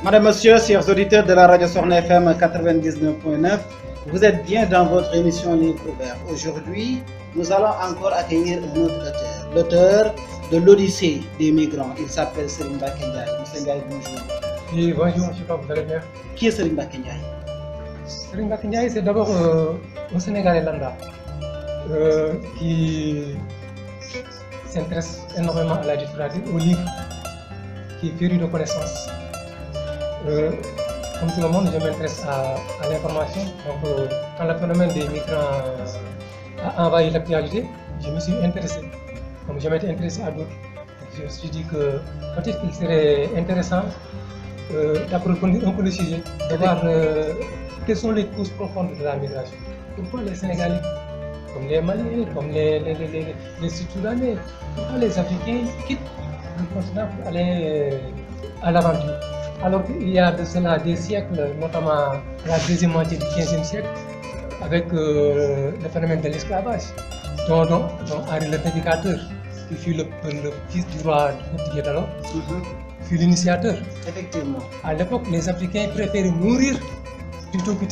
Madame, Monsieur, chers auditeurs de la radio Sorne FM 99.9, vous êtes bien dans votre émission Livre ouvert. Aujourd'hui, nous allons encore accueillir un autre auteur, l'auteur de l'Odyssée des migrants. Il s'appelle Serigne Mbacké Ndiaye. Monsieur Ndiaye, bonjour. Oui, bonjour, monsieur Pape, vous allez bien? Qui est Serigne Mbacké Ndiaye? Serigne Mbacké Ndiaye, c'est d'abord un Sénégalais lambda qui s'intéresse énormément à la littérature, aux livres, qui est féru de connaissances. Comme tout le monde, je m'intéresse à l'information. Donc, quand le phénomène des migrants a envahi l'actualité, je me suis intéressé. Comme je m'étais intéressé à d'autres, je me suis dit que peut-être qu'il serait intéressant d'approfondir un peu le sujet, de voir quelles sont les causes profondes de la migration. Pourquoi les Sénégalais, comme les Maliens, comme les Sud-Soudanais, pourquoi les Africains quittent le continent pour aller à l'aventure? Alors qu'il y a de cela des siècles, notamment la deuxième moitié du XVe siècle, avec le phénomène de l'esclavage, dont Henri le Prédicateur, qui fut le fils du roi portugais d'alors, fut l'initiateur. Effectivement. À l'époque, les Africains préféraient mourir plutôt que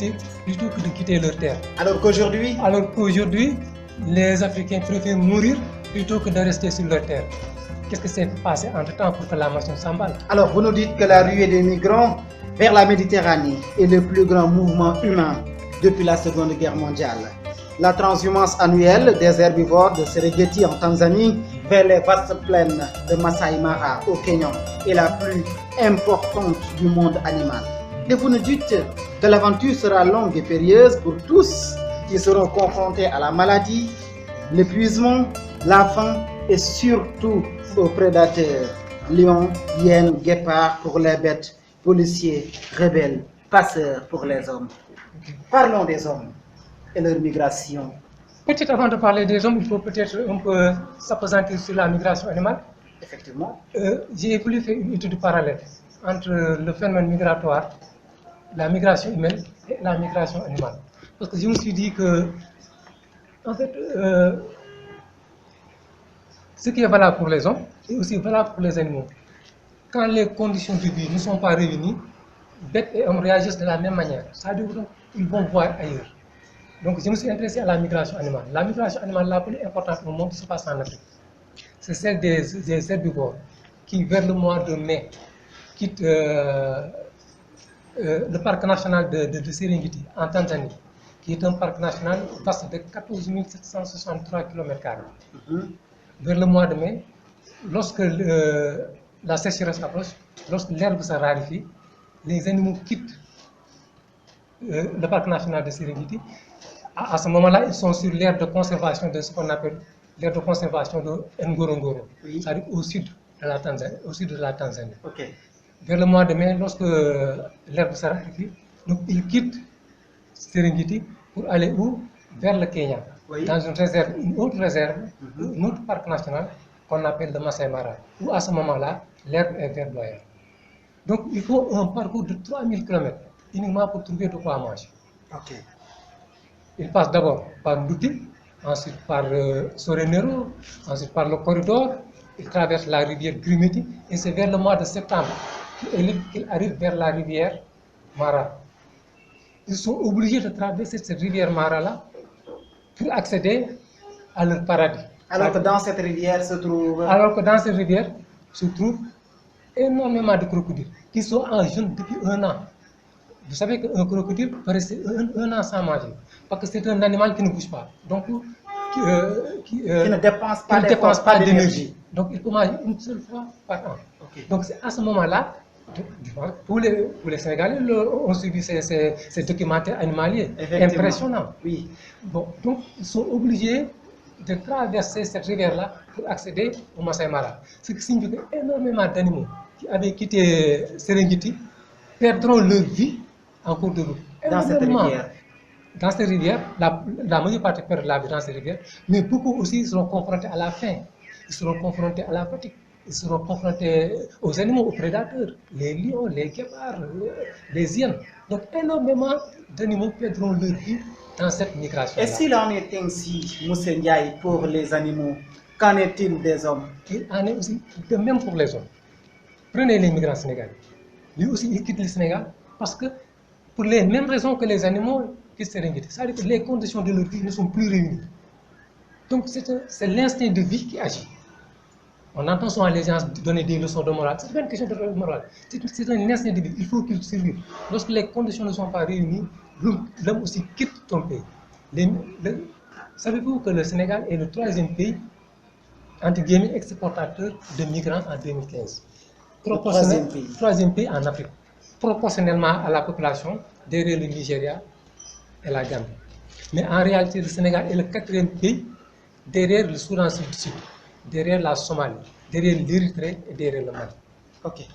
de quitter leur terre. Alors qu'aujourd'hui, les Africains préfèrent mourir plutôt que de rester sur leur terre. Qu'est-ce qui s'est passé entre-temps pour que la machine s'emballe? Alors, vous nous dites que la ruée des migrants vers la Méditerranée est le plus grand mouvement humain depuis la Seconde Guerre mondiale. La transhumance annuelle des herbivores de Serengeti en Tanzanie vers les vastes plaines de Masai Mara au Kenya est la plus importante du monde animal. Et vous nous dites que l'aventure sera longue et périlleuse pour tous qui seront confrontés à la maladie, l'épuisement, la faim et surtout aux prédateurs, lions, hyènes, guépards pour les bêtes, policiers, rebelles, passeurs pour les hommes. Parlons des hommes et leur migration. Peut-être avant de parler des hommes, il faut peut-être un peu s'appesantir sur la migration animale. Effectivement. J'ai voulu faire une étude parallèle entre le phénomène migratoire, la migration humaine et la migration animale. Parce que je me suis dit que, en fait, ce qui est valable pour les hommes est aussi valable pour les animaux. Quand les conditions de vie ne sont pas réunies, bêtes et hommes réagissent de la même manière. C'est-à-dire qu'ils vont voir ailleurs. Donc je me suis intéressé à la migration animale. La migration animale la plus importante au monde se passe en Afrique. C'est celle des herbivores qui, vers le mois de mai, quittent le parc national de Serengeti en Tanzanie, qui est un parc national vaste de 14 763 km². Vers le mois de mai, lorsque la sécheresse approche, lorsque l'herbe se raréfie, les animaux quittent le parc national de Serengeti. À ce moment-là, ils sont sur l'aire de conservation de ce qu'on appelle l'aire de conservation de Ngorongoro, oui. C'est-à-dire au sud de la Tanzanie. Okay. Vers le mois de mai, lorsque l'herbe se raréfie, donc ils quittent Serengeti pour aller où? Vers le Kenya. Oui. Dans une autre réserve, un autre parc national qu'on appelle le Masai Mara, où à ce moment-là, l'herbe est verdoyante. Donc il faut un parcours de 3000 km uniquement pour trouver de quoi manger. Okay. Il passe d'abord par Nduti, ensuite par Sorenero, ensuite par le corridor, il traverse la rivière Grimeti et c'est vers le mois de septembre qu'il arrive vers la rivière Mara. Ils sont obligés de traverser cette rivière Mara-là pour accéder à leur paradis. Alors que dans cette rivière se trouve énormément de crocodiles qui sont en jeûne depuis 1 an. Vous savez qu'un crocodile peut rester un an sans manger, parce que c'est un animal qui ne bouge pas, donc qui ne dépense pas d'énergie. Donc il peut manger une seule fois par an. Okay. Donc c'est à ce moment-là, pour les Sénégalais, on suivi ces documentaires animaliers impressionnants. Oui. Bon, donc ils sont obligés de traverser cette rivière-là pour accéder au Masai Mara. Ce qui signifie qu'énormément d'animaux qui avaient quitté Serengeti perdront leur vie en cours de route. Dans cette rivière. Dans cette rivière, la majeure partie perdent la vie dans cette rivière, mais beaucoup aussi seront confrontés à la faim, ils seront confrontés à la fatigue, ils seront confrontés aux animaux, aux prédateurs, les lions, les guépards, les hyènes. Donc énormément d'animaux perdront leur vie dans cette migration. Et s'il en est ainsi, Moussa Ndiaye, pour les animaux, qu'en est-il des hommes? Il en est aussi de même pour les hommes. Prenez les migrants sénégalais. lui aussi il quitte le Sénégal parce que pour les mêmes raisons que les animaux quittent Serengeti. C'est-à-dire que les conditions de leur vie ne sont plus réunies. Donc c'est l'instinct de vie qui agit. On entend souvent les gens donner des leçons de morale. C'est pas une question de morale. C'est un instinct de vie. Il faut qu'il survive. Lorsque les conditions ne sont pas réunies, l'homme aussi quitte ton pays. Savez-vous que le Sénégal est le 3e pays, entre guillemets, exportateur de migrants en 2015? Troisième pays en Afrique. Proportionnellement à la population, derrière le Nigeria et la Gambie. Mais en réalité, le Sénégal est le 4e pays derrière le Soudan du Sud, derrière la Somalie, derrière l'Érythrée et derrière le Mali. Ok.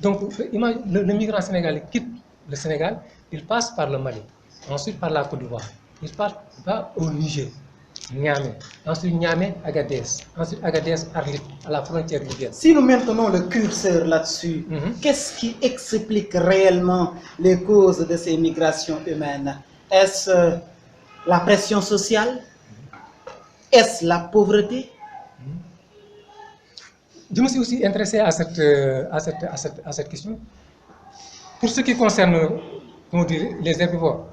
Donc, le migrant sénégalais quitte le Sénégal, il passe par le Mali, ensuite par la Côte d'Ivoire, il va au Niger, Niamey, ensuite Niamey, Agadez, ensuite Agadez, Arlit, à la frontière libyenne. Si nous maintenons le curseur là-dessus, qu'est-ce qui explique réellement les causes de ces migrations humaines? Est-ce la pression sociale? Est-ce la pauvreté? Je me suis aussi intéressé à cette question. Pour ce qui concerne les herbivores,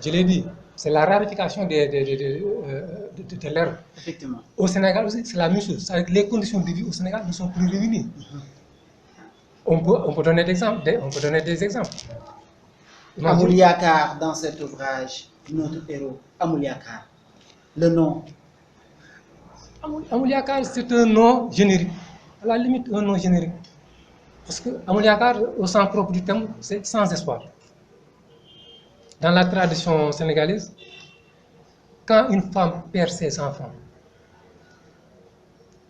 je l'ai dit, c'est la raréfaction de l'herbe. Effectivement. Au Sénégal aussi, c'est la même chose. Les conditions de vie au Sénégal ne sont plus réunies. On peut donner des exemples. Amouliakar, dans cet ouvrage, notre héros, Amouliakar, le nom. Amouliakar, c'est un nom générique. À la limite, un nom générique. Parce que Amouliakar, au sens propre du terme, c'est sans espoir. Dans la tradition sénégalaise, quand une femme perd ses enfants,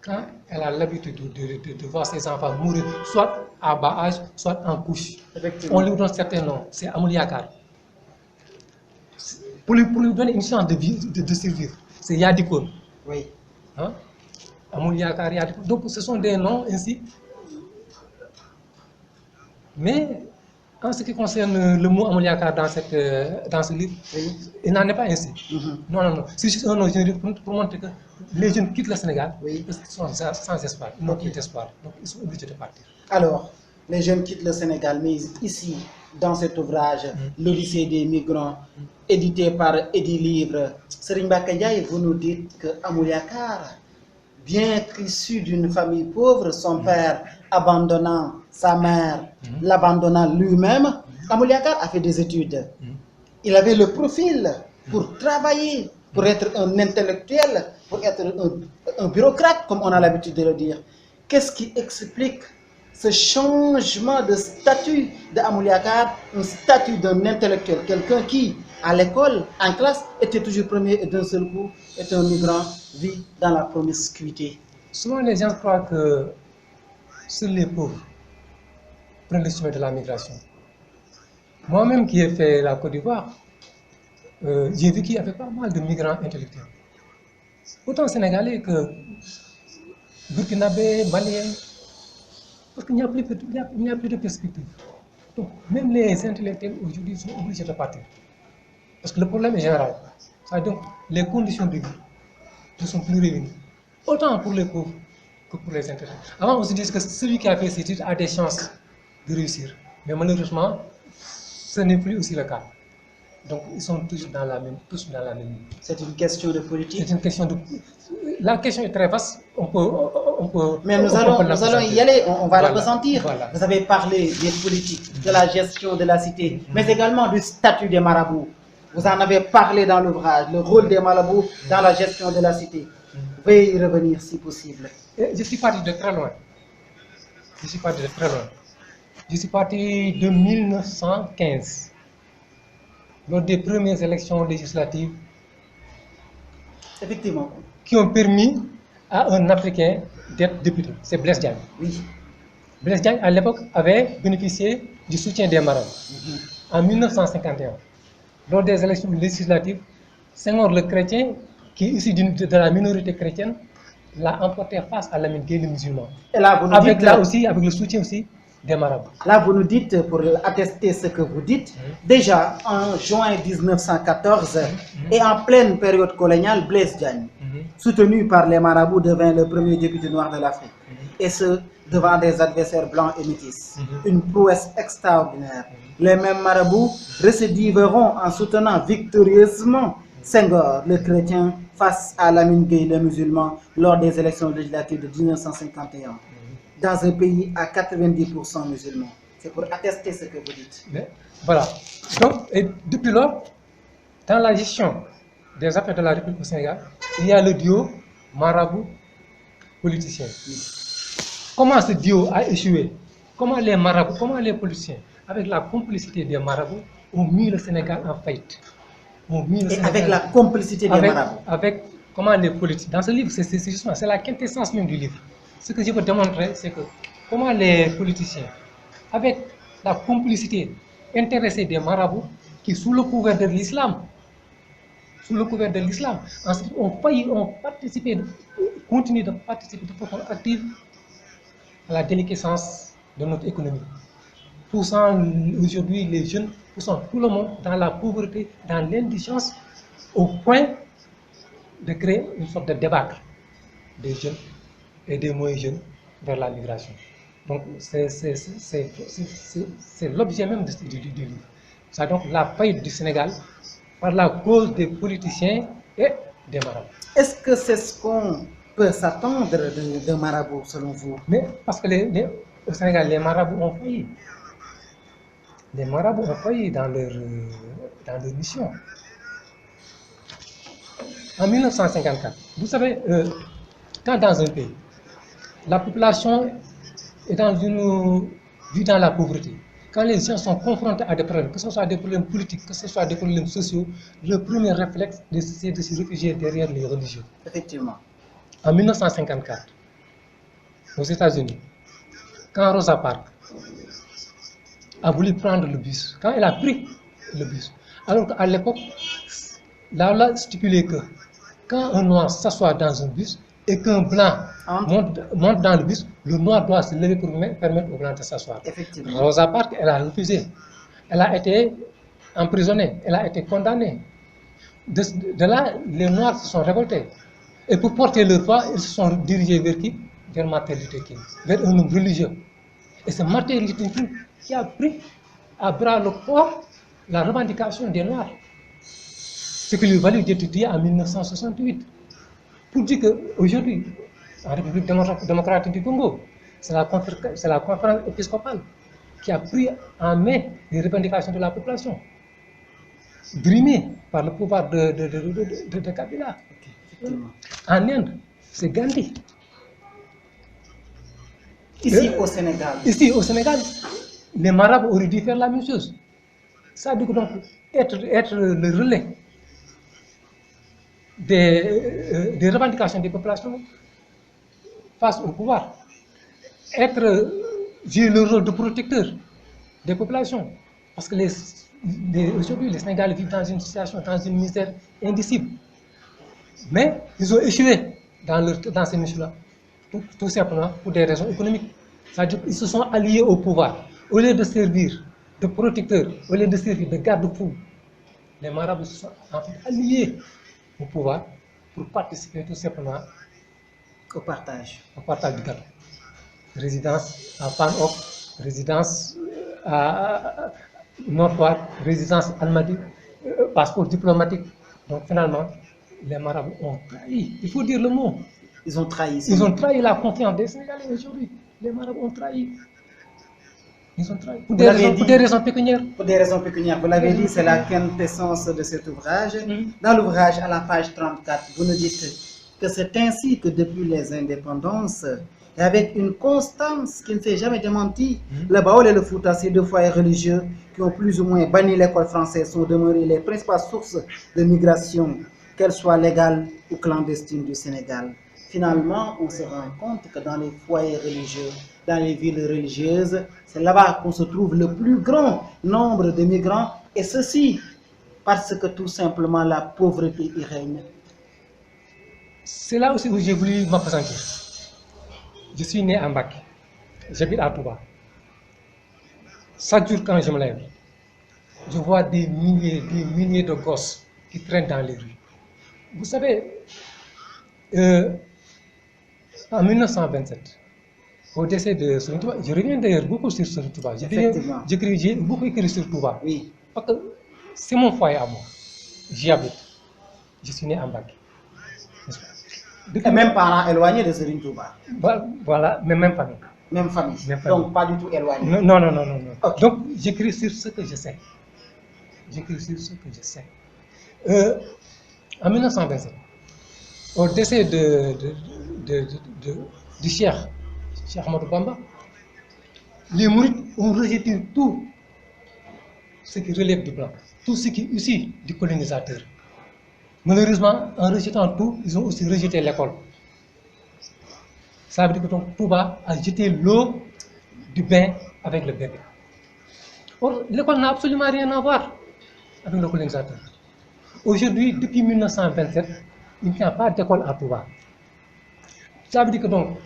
quand elle a l'habitude de voir ses enfants mourir, soit à bas âge, soit en couche, on lui donne certains noms. C'est Amouliakar. Pour lui donner une chance de survivre, c'est Yadikoun. Oui. Hein? Amouliakar, Yadikoun. Donc ce sont des noms ainsi. Mais en ce qui concerne le mot Amouliakar dans ce livre, il n'en est pas ainsi. Non. C'est juste un nom générique pour montrer que les jeunes quittent le Sénégal parce qu'ils sont sans espoir. Ils n'ont plus d'espoir. Donc ils sont obligés de partir. Alors, les jeunes quittent le Sénégal, mais ici, dans cet ouvrage, l'Odyssée des migrants, édité par Edilivre, Serigne Mbacké Ndiaye, vous nous dites que Amouliakar, bien qu'issu d'une famille pauvre, son père abandonnant sa mère, l'abandonnant lui-même, Amouliakar a fait des études. Il avait le profil pour travailler, pour être un intellectuel, pour être un bureaucrate, comme on a l'habitude de le dire. Qu'est-ce qui explique ce changement de statut d'Amouliakar, un statut d'un intellectuel, quelqu'un qui, à l'école, en classe, était toujours premier et d'un seul coup est un migrant, vit dans la promiscuité? Souvent les gens croient que seuls les pauvres prennent le chemin de la migration. Moi-même qui ai fait la Côte d'Ivoire, j'ai vu qu'il y avait pas mal de migrants intellectuels. Autant sénégalais que burkinabés, maliens, parce qu'il n'y a plus de perspective. Donc même les intellectuels aujourd'hui sont obligés de partir. Parce que le problème est général. Donc les conditions de vie ne sont plus réunies. Autant pour les pauvres que pour les intellectuels. Avant on se disait que celui qui a fait ses études a des chances de réussir. Mais malheureusement, ce n'est plus aussi le cas. Donc ils sont tous dans la même ligne. C'est une question de politique. C'est une question de... La question est très vaste. Mais nous allons y aller, on va le ressentir. Voilà. Vous avez parlé des politiques, de la gestion de la cité, mais également du statut des marabouts. Vous en avez parlé dans l'ouvrage, le rôle des marabouts dans la gestion de la cité. Veuillez y revenir si possible. Je suis parti de très loin. Je suis parti de 1915. Lors des premières élections législatives, effectivement, qui ont permis à un Africain d'être député. C'est Blaise Diagne. Oui. Blaise Diagne, à l'époque, avait bénéficié du soutien des marabouts. En 1951, lors des élections législatives, Senghor le chrétien, qui est issu de la minorité chrétienne, l'a emporté face à Lamine Gueye le musulman. Et là, vous nous dites, avec le soutien aussi des marabouts. Là, vous nous dites, pour attester ce que vous dites, déjà en juin 1914 et en pleine période coloniale, Blaise Diagne, soutenu par les marabouts, devint le premier député noir de l'Afrique. Et ce, devant des adversaires blancs et métis. Une prouesse extraordinaire. Les mêmes marabouts récidiveront en soutenant victorieusement Senghor, le chrétien, face à Lamine Gueye, le musulman, lors des élections législatives de 1951, dans un pays à 90% musulmans. C'est pour attester ce que vous dites. Mais, voilà. Donc, et depuis lors, dans la gestion des affaires de la République au Sénégal, il y a le duo marabout-politicien. Comment ce duo a échoué? Comment les marabouts, comment les politiciens, avec la complicité des marabouts, ont mis le Sénégal en faillite? Et avec la complicité des marabouts. Avec comment les politiques. Dans ce livre, c'est justement la quintessence même du livre. Ce que je veux démontrer, c'est que comment les politiciens, avec la complicité intéressée des marabouts, qui sous le couvert de l'islam, ensuite ont participé, continuent de participer de façon active à la déliquescence de notre économie, poussant aujourd'hui les jeunes, poussant tout le monde dans la pauvreté, dans l'indigence, au point de créer une sorte de débâcle des jeunes et des moins jeunes vers la migration. Donc c'est l'objet même du livre. C'est donc la faillite du Sénégal par la cause des politiciens et des marabouts. Est-ce que c'est ce qu'on peut s'attendre de marabouts selon vous? Mais parce que au Sénégal, les marabouts ont failli. Les marabouts ont failli dans leur mission. En 1954, vous savez, quand dans un pays, la population est vit dans la pauvreté, quand les gens sont confrontés à des problèmes, que ce soit des problèmes politiques, que ce soit des problèmes sociaux, le premier réflexe, c'est de se réfugier derrière les religieux. Effectivement. En 1954, aux États-Unis, quand Rosa Parks a voulu prendre le bus, quand elle a pris le bus, alors qu'à l'époque, la loi stipulait que quand un noir s'assoit dans un bus et qu'un blanc monte dans le bus, le noir doit se lever pour permettre au blanc de s'asseoir. Rosa Parks, elle a refusé. Elle a été emprisonnée, elle a été condamnée. De là, les noirs se sont révoltés. Et pour porter leur voix, ils se sont dirigés vers qui? Vers Martin Luther King, vers un homme religieux. Et c'est Martin Luther King qui a pris à bras le corps la revendication des Noirs. Ce qui lui valut d'être tué en 1968. Pour dire qu'aujourd'hui, en République démocratique du Congo, c'est la conférence épiscopale qui a pris en main les revendications de la population, brimées par le pouvoir de Kabila. En Inde, c'est Gandhi. Ici au Sénégal. Ici au Sénégal, les marabouts auraient dû faire la même chose. Ça veut dire donc être le relais des revendications des populations face au pouvoir. Jouer le rôle de protecteur des populations. Parce que aujourd'hui, les Sénégalais vivent dans une situation, dans une misère indicible. Mais ils ont échoué dans ces missions-là, tout simplement pour des raisons économiques. C'est-à-dire qu'ils se sont alliés au pouvoir. Au lieu de servir de protecteurs, au lieu de servir de garde-fous, les marabouts se sont en fait alliés au pouvoir pour participer tout simplement au partage du gâteau. Résidence à Pan-Hoc, résidence à Nord-Foire, résidence Almadies, passeport diplomatique. Donc finalement, les marabouts ont trahi. Il faut dire le mot. Ils ont trahi. Ils ont trahi la confiance des Sénégalais aujourd'hui. Les marabouts ont trahi. Ils ont trahi. Pour des raisons pécuniaires. Pour des raisons pécuniaires. Vous l'avez dit, c'est la quintessence de cet ouvrage. Dans l'ouvrage, à la page 34, vous nous dites que c'est ainsi que depuis les indépendances, et avec une constance qui ne s'est jamais démentie, le Baol et le Fouta, ces deux foyers religieux qui ont plus ou moins banni l'école française, sont demeurés les principales sources de migration, qu'elles soient légales ou clandestines du Sénégal. Finalement, on se rend compte que dans les foyers religieux, dans les villes religieuses, c'est là-bas qu'on se trouve le plus grand nombre de migrants, et ceci parce que tout simplement la pauvreté y règne. C'est là aussi où j'ai voulu m'appesantir. Je suis né à Mbacké, j'habite à Touba. Chaque jour quand je me lève, je vois des milliers de gosses qui traînent dans les rues. Vous savez, en 1927, au décès de Serigne Touba, je reviens d'ailleurs beaucoup sur Serigne Touba. J'ai beaucoup écrit sur Touba. Oui. Parce que c'est mon foyer à moi. J'y habite. Je suis né en Mbacké. Et même parents éloignés de Serigne Touba. Voilà, mais même famille. Même famille. Même famille. Donc pas du tout éloignés. Non. Okay. Donc j'écris sur ce que je sais. J'écris sur ce que je sais. En 1927, au décès du Cheikh Ahmadou Bamba, les mourides ont rejeté tout ce qui relève du blanc, tout ce qui est issu du colonisateur. Malheureusement, en rejetant tout, ils ont aussi rejeté l'école. Ça veut dire que donc Touba a jeté l'eau du bain avec le bébé. Or, l'école n'a absolument rien à voir avec le colonisateur. Aujourd'hui, depuis 1927, il n'y a pas d'école à Touba. Ça veut dire que donc,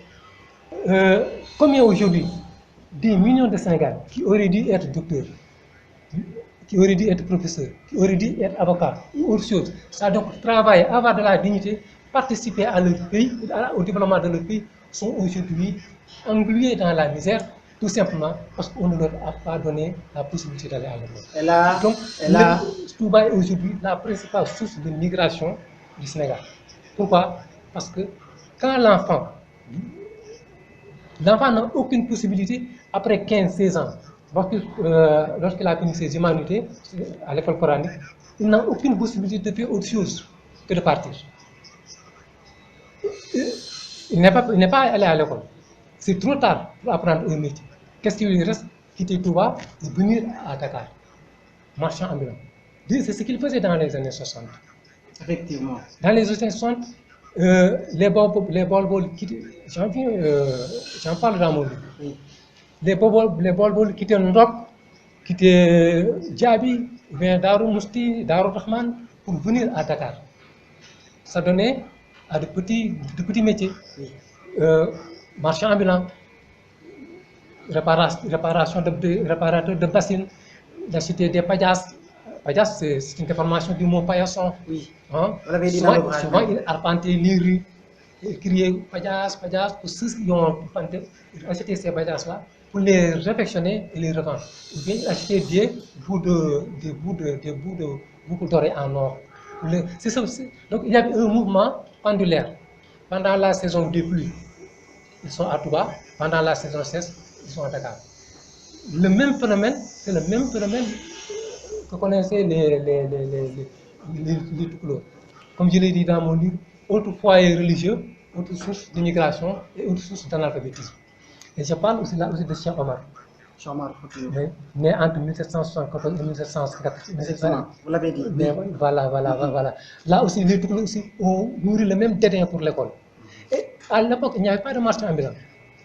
combien aujourd'hui des millions de Sénégalais qui auraient dû être docteurs, qui auraient dû être professeurs, qui auraient dû être avocats ou autre chose, ça donc travailler, avoir de la dignité, participer à leur pays, au développement de leur pays, sont aujourd'hui englués dans la misère, tout simplement parce qu'on ne leur a pas donné la possibilité d'aller à l'école. Donc, Touba est aujourd'hui la principale source de migration du Sénégal. Pourquoi? Parce que quand l'enfant n'a aucune possibilité, après 15-16 ans, lorsqu'il a fini ses humanités à l'école coranique, il n'a aucune possibilité de faire autre chose que de partir. Il n'est pas allé à l'école. C'est trop tard pour apprendre un métier. Qu'est-ce qu'il lui reste? Quitter Touba et venir à Dakar, marchand ambulant. C'est ce qu'il faisait dans les années 60. Effectivement. Dans les années 60, les bol j'en parle dans mon livre. Oui. Les bol quittaient Ndok, quittaient Djabi, vers Darou Mousti, Darou Rahman pour venir à Dakar. Ça donnait à de petits métiers. Oui. Marchand ambulant, réparateur de bassines, la cité des Pajas. Pajas, c'est une déformation du mot paillasson. Oui. Hein? Souvent, il arpentait les rues, il criait Pajas, pour ceux qui ont acheté ces Pajas-là, pour les réfectionner et les revendre. Ou bien il achetait des boucles d'oreilles en or. C'est ça aussi. Donc il y avait un mouvement pendulaire. Pendant la saison des pluies, ils sont à Touba. Pendant la saison sèche, ils sont à Dakar. Le même phénomène, c'est le même phénomène que connaissaient les Toucouleurs. Comme je l'ai dit dans mon livre, autre foyer religieux, autre source d'immigration et autre source d'analphabétisme. Et je parle aussi là de Cheikh Omar. Né entre 1774 et 1754. Vous l'avez dit. Voilà. Là aussi, les Toucouleurs ont nourri le même dédain pour l'école. Et à l'époque, il n'y avait pas de marchands ambulants.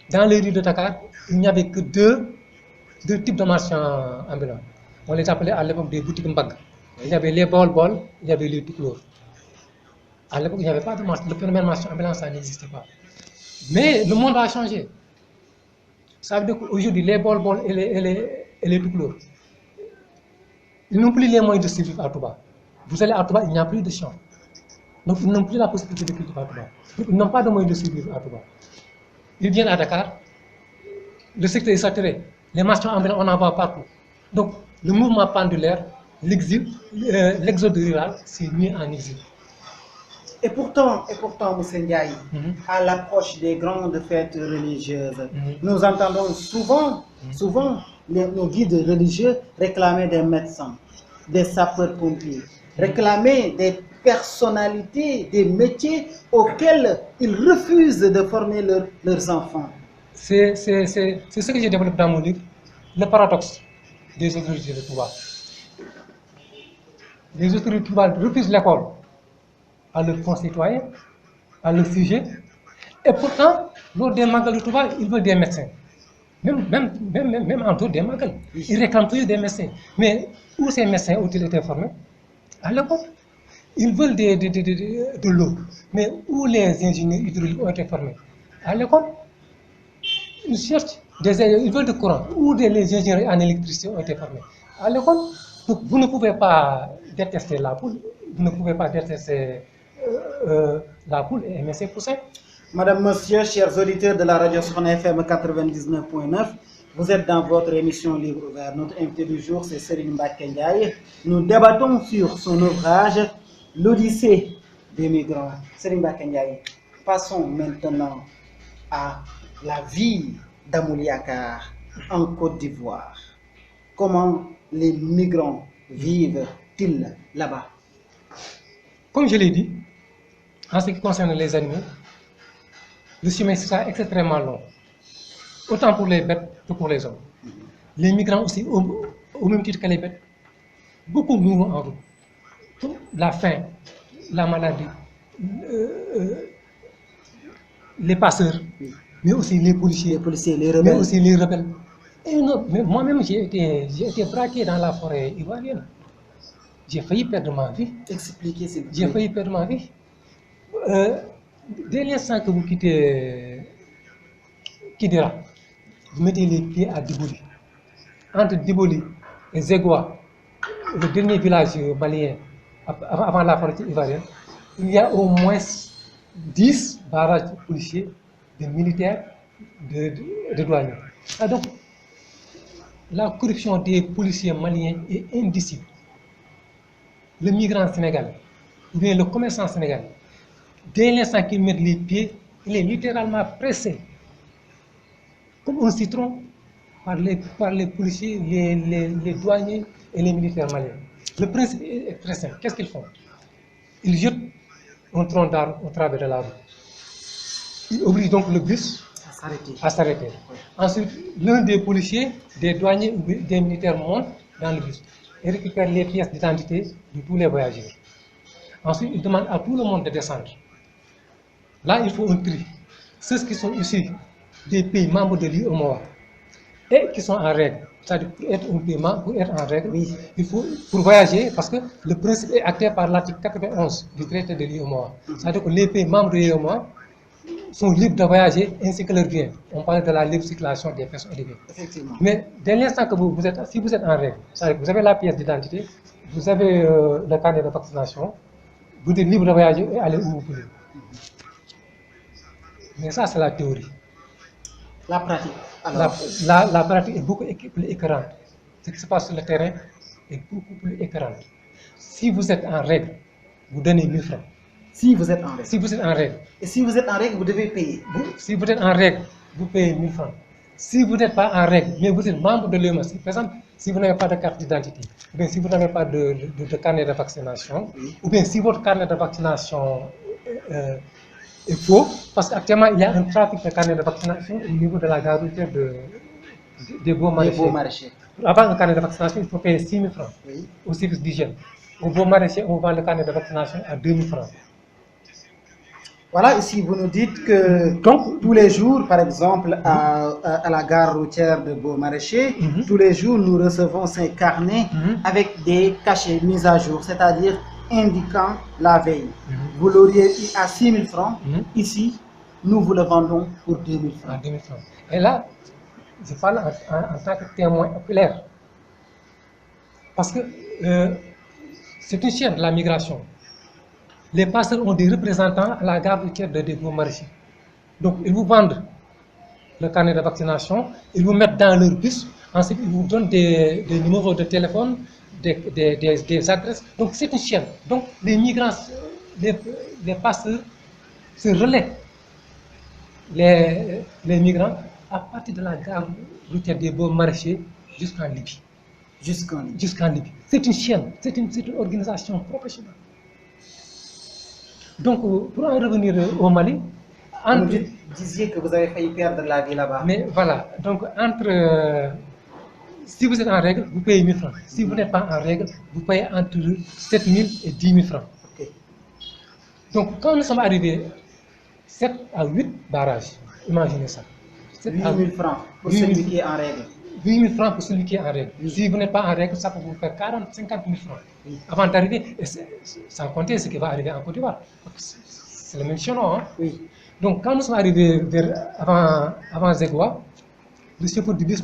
Dans les rues de Dakar, il n'y avait que deux types de marchands ambulants. On les appelait à l'époque des boutiques Mbag. Il y avait les bol, il y avait les Toucouleurs. À l'époque, il n'y avait pas de marchand. Le phénomène marchand ambulant, ça n'existait pas. Mais le monde a changé. Ça veut dire qu'aujourd'hui, les bol et les Toucouleurs, ils n'ont plus les moyens de survivre à Touba. Vous allez à Touba, il n'y a plus de champs. Donc, ils n'ont plus la possibilité de cultiver à Touba. Ils n'ont pas de moyens de survivre à Touba. Ils viennent à Dakar, le secteur est saturé, les marchands ambulants, on en voit partout. Donc, le mouvement pendulaire, l'exode rural, c'est mis en exil. Et pourtant, M. Ndiaye, à l'approche des grandes fêtes religieuses, nous entendons souvent nos guides religieux réclamer des médecins, des sapeurs-pompiers, réclamer des personnalités, des métiers auxquels ils refusent de former leurs enfants. C'est ce que j'ai développé dans mon livre, le paradoxe des autorités de Touba. Les autorités de Touba refusent l'école à leurs concitoyens, à leurs sujets, et pourtant, lors des magal de Touba, ils veulent des médecins. Même en dehors des magal, ils réclament toujours des médecins. Mais où ces médecins ont-ils été formés? À l'époque. Ils veulent de l'eau, mais où les ingénieurs hydrauliques ont été formés? À l'école. Ils cherchent ils veulent du courant, où les ingénieurs en électricité ont été formés? À l'école. Donc vous ne pouvez pas détester la poule, vous ne pouvez pas détester la poule et aimer ses poussins. Madame, Monsieur, chers auditeurs de la radio Safina FM 99.9, vous êtes dans votre émission Livre Ouvert. Notre invité du jour, c'est Serigne Mbacké Ndiaye. Nous débattons sur son ouvrage L'Odyssée des migrants. Serigne Mbacké Ndiaye, passons maintenant à la vie d'Amouliakar en Côte d'Ivoire. Comment les migrants vivent-ils là-bas? Comme je l'ai dit, en ce qui concerne les animaux, le chemin sera extrêmement long, autant pour les bêtes que pour les hommes. Les migrants aussi, au même titre que les bêtes, beaucoup mourront en route. La faim, la maladie, les passeurs, mais aussi les policiers, les rebelles. mais aussi les rebelles. Et moi-même, j'ai été braqué dans la forêt ivoirienne. J'ai failli perdre ma vie. Expliquez, s'il vous plaît. J'ai failli perdre ma vie. Dès l'instant que vous quittez Kidira, vous mettez les pieds à Diboli. Entre Diboli et Zegwa, le dernier village malien avant la frontière ivoirienne, il y a au moins 10 barrages policiers, de militaires, de douaniers. Ah, donc, la corruption des policiers maliens est indicible. Le migrant sénégalais, ou bien le commerçant sénégalais, dès l'instant qu'il met les pieds, il est littéralement pressé, comme un citron, par les policiers, les douaniers et les militaires maliens. Le principe est très simple. Qu'est-ce qu'ils font? Ils jettent un tronc d'arbre au travers de la route. Ils obligent donc le bus à s'arrêter. Ensuite, l'un des policiers, des douaniers ou des militaires monte dans le bus et récupère les pièces d'identité de tous les voyageurs. Ensuite, il demande à tout le monde de descendre. Là, il faut un tri. Ceux qui sont issus des pays membres de l'UEMOA et qui sont en règle, c'est-à-dire pour être un pays membre, pour être en règle, oui, il faut, pour voyager, parce que le principe est acté par l'article 91 du traité de l'UEMOA. C'est-à-dire que les pays membres de l'UEMOA sont libres de voyager ainsi que leurs biens. On parle de la libre circulation des personnes et des biens. Effectivement. Mais dès l'instant que si vous êtes en règle, c'est-à-dire que vous avez la pièce d'identité, vous avez le carnet de vaccination, vous êtes libre de voyager et aller où vous voulez. Mais ça, c'est la théorie. La pratique. Alors, la pratique est beaucoup plus écœurante. Ce qui se passe sur le terrain est beaucoup plus écœurant. Si vous êtes en règle, vous donnez 1000 francs. Si vous êtes en règle. Si vous êtes en règle. Et si vous êtes en règle, vous devez payer. Si vous êtes en règle, vous payez 1000 francs. Si vous n'êtes pas en règle, mais vous êtes membre de l'UEMOA, par exemple, si vous n'avez pas de carte d'identité, ou bien si vous n'avez pas de carnet de vaccination, oui, ou bien si votre carnet de vaccination est faux, parce qu'actuellement il y a un trafic de carnet de vaccination au niveau de la gare routière des Beaux Maraîchers. Pour avoir un carnet de vaccination, il faut payer 6 000 francs, oui, au service d'hygiène. Au Beaux Maraîchers, on vend le carnet de vaccination à 2 000 francs. Voilà, ici vous nous dites que donc, tous les jours, par exemple, à la gare routière de Beaux Maraîchers, tous les jours nous recevons ces carnets avec des cachets mis à jour, c'est-à-dire indiquant la veille. Vous l'auriez eu à 6 000 francs, ici nous vous le vendons pour 2 000 francs. 2 000 francs. Et là, je parle en tant que témoin oculaire. Parce que c'est une chaîne de la migration. Les passeurs ont des représentants à la gare routière de Beaux Maraîchers. Donc, ils vous vendent le carnet de vaccination, ils vous mettent dans leur bus, ensuite ils vous donnent des numéros de téléphone, des adresses. Donc, c'est une chaîne. Donc, les migrants, les passeurs se relaient les migrants à partir de la gare routière des Beaux Maraîchers jusqu'en Libye. Jusqu'en Libye. C'est une chaîne, c'est une organisation professionnelle. Donc, pour en revenir au Mali, vous disiez que vous avez failli perdre la vie là-bas. Mais voilà, donc si vous êtes en règle, vous payez 1000 francs. Si vous n'êtes pas en règle, vous payez entre 7 000 et 10 000 francs. Okay. Donc, quand nous sommes arrivés 7 à 8 barrages, imaginez ça. 8 000 francs pour celui qui est en règle. 8 000 francs pour celui qui est en règle. Si vous n'êtes pas en règle, ça peut vous faire 40, 50 000 francs. Avant d'arriver, sans compter ce qui va arriver en Côte d'Ivoire. C'est le même chemin. Hein? Oui. Donc, quand nous sommes arrivés avant Zegwa, le chauffeur du bus,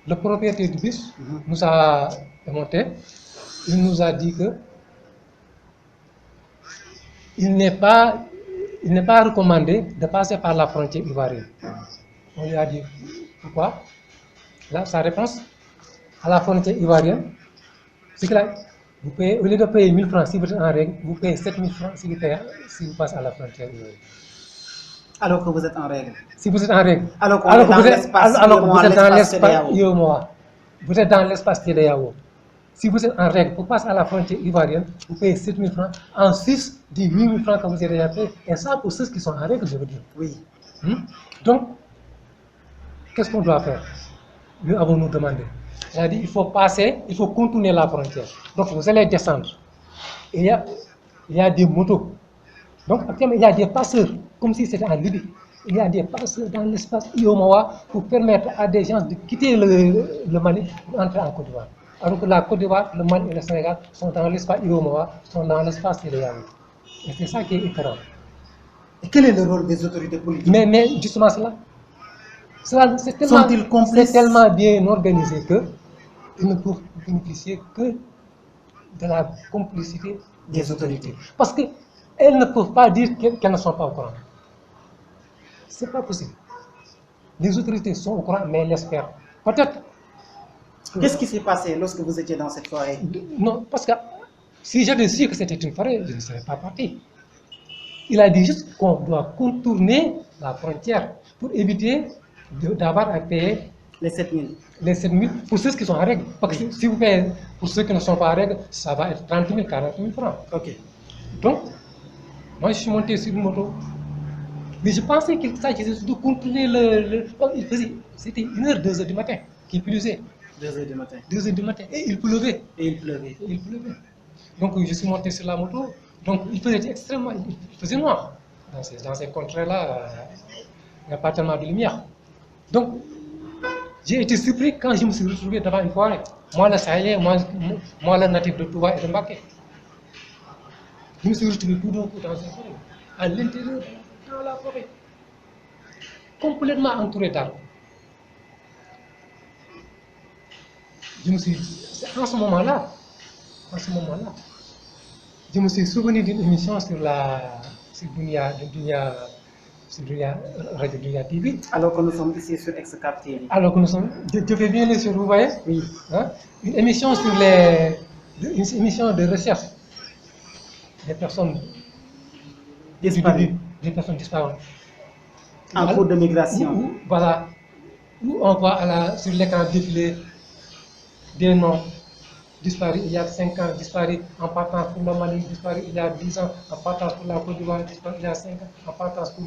le propriétaire du bus, nous a monté. Il nous a dit que il n'est pas il n'est pas recommandé de passer par la frontière ivoirienne. On lui a dit pourquoi. Là, sa réponse, à la frontière ivoirienne, c'est que là, vous payez, au lieu de payer 1000 francs si vous êtes en règle, vous payez 7000 francs si vous passez à la frontière ivoirienne. Alors que vous êtes en règle. Si vous êtes en règle. Alors que vous êtes dans l'espace IOMOA. Vous êtes dans l'espace TDAO. Si vous êtes en règle pour passer à la frontière ivoirienne, vous payez 7000 francs. En Suisse, 10 000 francs que vous avez déjà payé. Et ça pour ceux qui sont en règle, je veux dire. Oui. Donc, qu'est-ce qu'on doit faire? Nous avons nous demandé. Il a dit il faut passer, il faut contourner la frontière. Donc vous allez descendre. Il y a des motos. Donc actuellement, il y a des passeurs, comme si c'était en Libye. Il y a des passeurs dans l'espace IOMOA pour permettre à des gens de quitter le Mali pour entrer en Côte d'Ivoire. Alors que la Côte d'Ivoire, le Mali et le Sénégal sont dans l'espace IOMOA, sont dans l'espace TDAO. Et c'est ça qui est étonnant. Et quel est le rôle des autorités politiques? Mais justement cela. C'est tellement bien organisé qu'ils ne peuvent bénéficier que de la complicité des autorités. Parce qu'elles ne peuvent pas dire qu'elles ne sont pas au courant. Ce n'est pas possible. Les autorités sont au courant, mais elles l'espèrent. Peut-être. Qu'est-ce qui s'est passé lorsque vous étiez dans cette forêt? Non, parce que si j'avais su que c'était une forêt, je ne serais pas parti. Il a dit juste qu'on doit contourner la frontière pour éviter d'avoir à payer les 7000. Les 7000 pour ceux qui sont en règle. Parce que si vous payez pour ceux qui ne sont pas en règle, ça va être 30 000, 40 000 francs. Ok. Donc, moi je suis monté sur une moto. Mais je pensais qu'il s'agissait de contourner c'était 1h, 2h du matin qu'il pluisait. 2h du matin. 2h du matin. Et il pleuvait. Donc je suis monté sur la moto. Donc il faisait extrêmement. Il faisait noir. Dans ces contrées-là, il n'y a pas tellement de lumière. Donc, j'ai été surpris quand je me suis retrouvé devant une forêt. Moi, le Sahélien, moi le natif de Touba et de Mbaké. Je me suis retrouvé tout d'un coup dans une forêt, à l'intérieur, dans la forêt, complètement entouré d'arbres. Je me suis en ce moment-là, je me suis souvenu d'une émission sur Radio Dunia TV. Alors que nous sommes ici sur Excap TV. Alors que nous sommes. Je fais bien les sur, vous voyez? Oui. Hein? Une émission sur une émission de recherche des personnes disparues. Des personnes disparues. En cours de migration. Voilà. Où on voit sur l'écran défiler des noms disparus il y a 5 ans, disparus en partance pour le Mali, disparus il y a 10 ans, en partance pour la Côte d'Ivoire, disparus il y a 5 ans, en partance pour